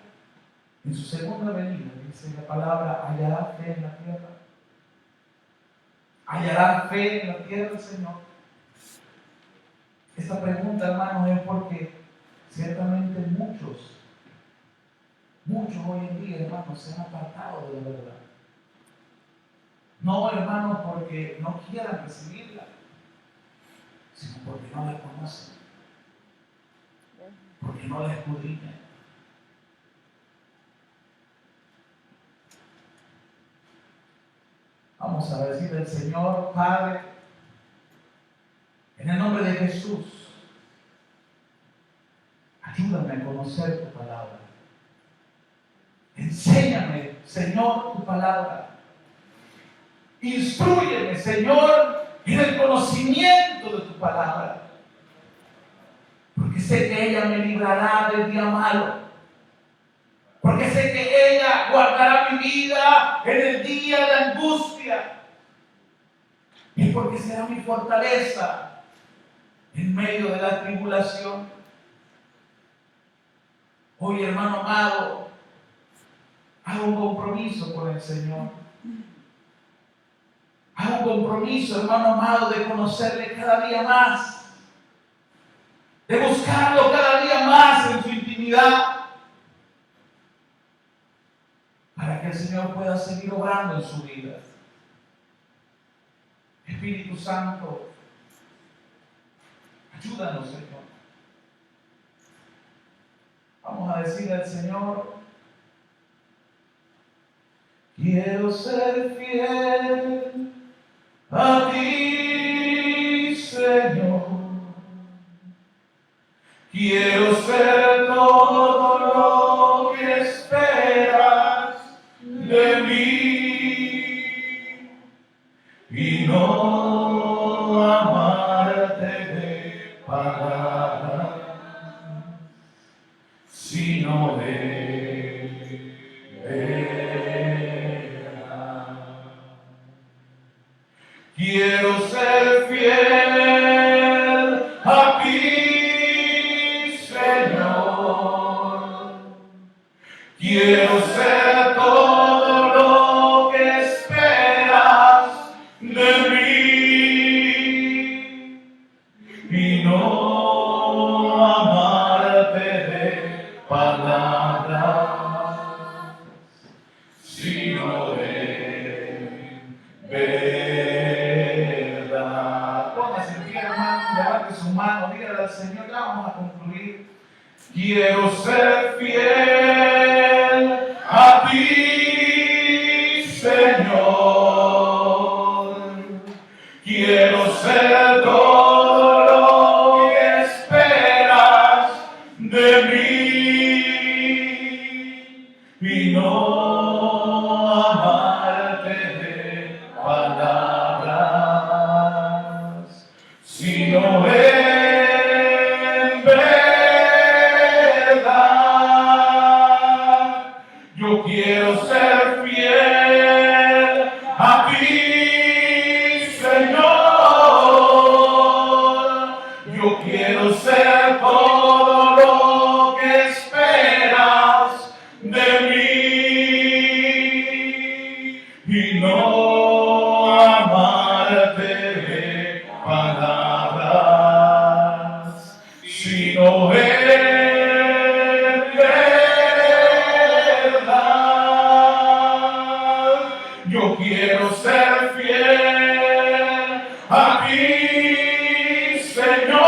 en su segunda venida, dice la palabra, hallará fe en la tierra. ¿Hallará fe en la tierra el Señor? Esta pregunta, hermanos, es porque ciertamente muchos hoy en día, hermanos, se han apartado de la verdad. No, hermanos, porque no quieran recibirla, sino porque no la conocen, porque no la escudriñan. Vamos a decirle al Señor, Padre, en el nombre de Jesús, ayúdame a conocer tu palabra. Enséñame, Señor, tu palabra. Instrúyeme, Señor, en el conocimiento de tu palabra. Porque sé que ella me librará del día malo. Porque sé que ella guardará mi vida en el día de angustia. Y porque será mi fortaleza en medio de la tribulación. Hoy, hermano amado, hago un compromiso con el Señor. Hago un compromiso, hermano amado, de conocerle cada día más. De buscarlo cada día más en su intimidad. intimidad, para que el Señor pueda seguir obrando en su vida. Espíritu Santo, ayúdanos, Señor. Vamos a decirle al Señor: quiero ser fiel a ti, Señor. Quiero ser todo lo que esperas de mí y no amarte de palabras, sino de verdad. Quiero ser fiel a ti, Señor. Quiero ser todo lo que esperas de mí y no amarte de palabras, sino de verdad. Póngase en pie, hermano, levante su mano, dígale al Señor: ya vamos a concluir. Quiero ser fiel a ti, Señor. Quiero ser todo lo que esperas de mí y no amarte de palabras, sino en verdad. Yo quiero ser fiel a ti, Señor. Yo quiero ser todo lo que esperas de mí y no amarte de palabras, sino en verdad. Yo quiero ser fiel a ti, Señor.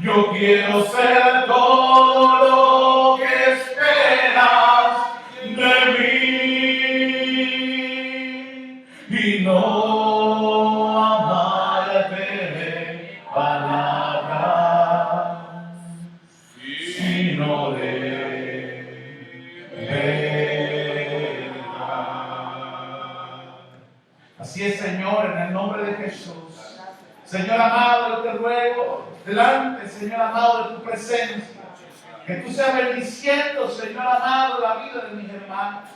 Yo quiero ser todo lo que esperas de mí y no amarte de palabras, sino de verdad. Así es, Señor, en el nombre de Jesús. Señor amado, yo te ruego delante, Señor amado, de tu presencia, que tú seas bendiciendo, Señor amado, la vida de mis hermanos.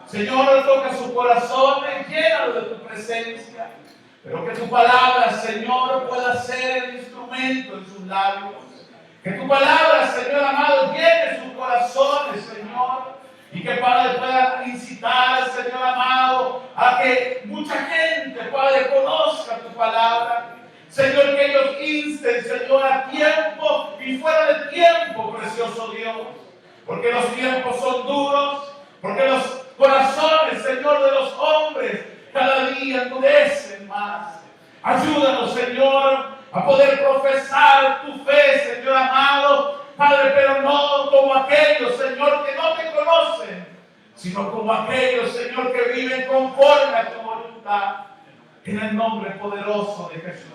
Señor, toca su corazón, llénalo de tu presencia, pero que tu palabra, Señor, pueda ser el instrumento en sus labios. Que tu palabra, Señor amado, llene sus corazones, Señor, y que Padre pueda incitar, Señor amado, a que mucha gente, Padre, conozca tu palabra. Señor, que ellos insten, Señor, a tiempo y fuera de tiempo, precioso Dios. Porque los tiempos son duros, porque los corazones, Señor, de los hombres cada día endurecen más. Ayúdanos, Señor, a poder profesar tu fe, Señor amado, Padre, pero no como aquellos, Señor, que no te conocen, sino como aquellos, Señor, que viven conforme a tu voluntad. En el nombre poderoso de Jesús.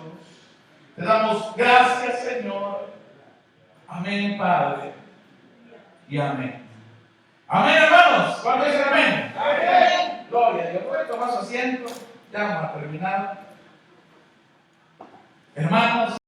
Te damos gracias, Señor. Amén, Padre. Y amén. Amén, hermanos. ¿Cuándo dicen amén? Amén. Gloria a Dios. Pueden tomar su asiento. Ya vamos a terminar. Hermanos.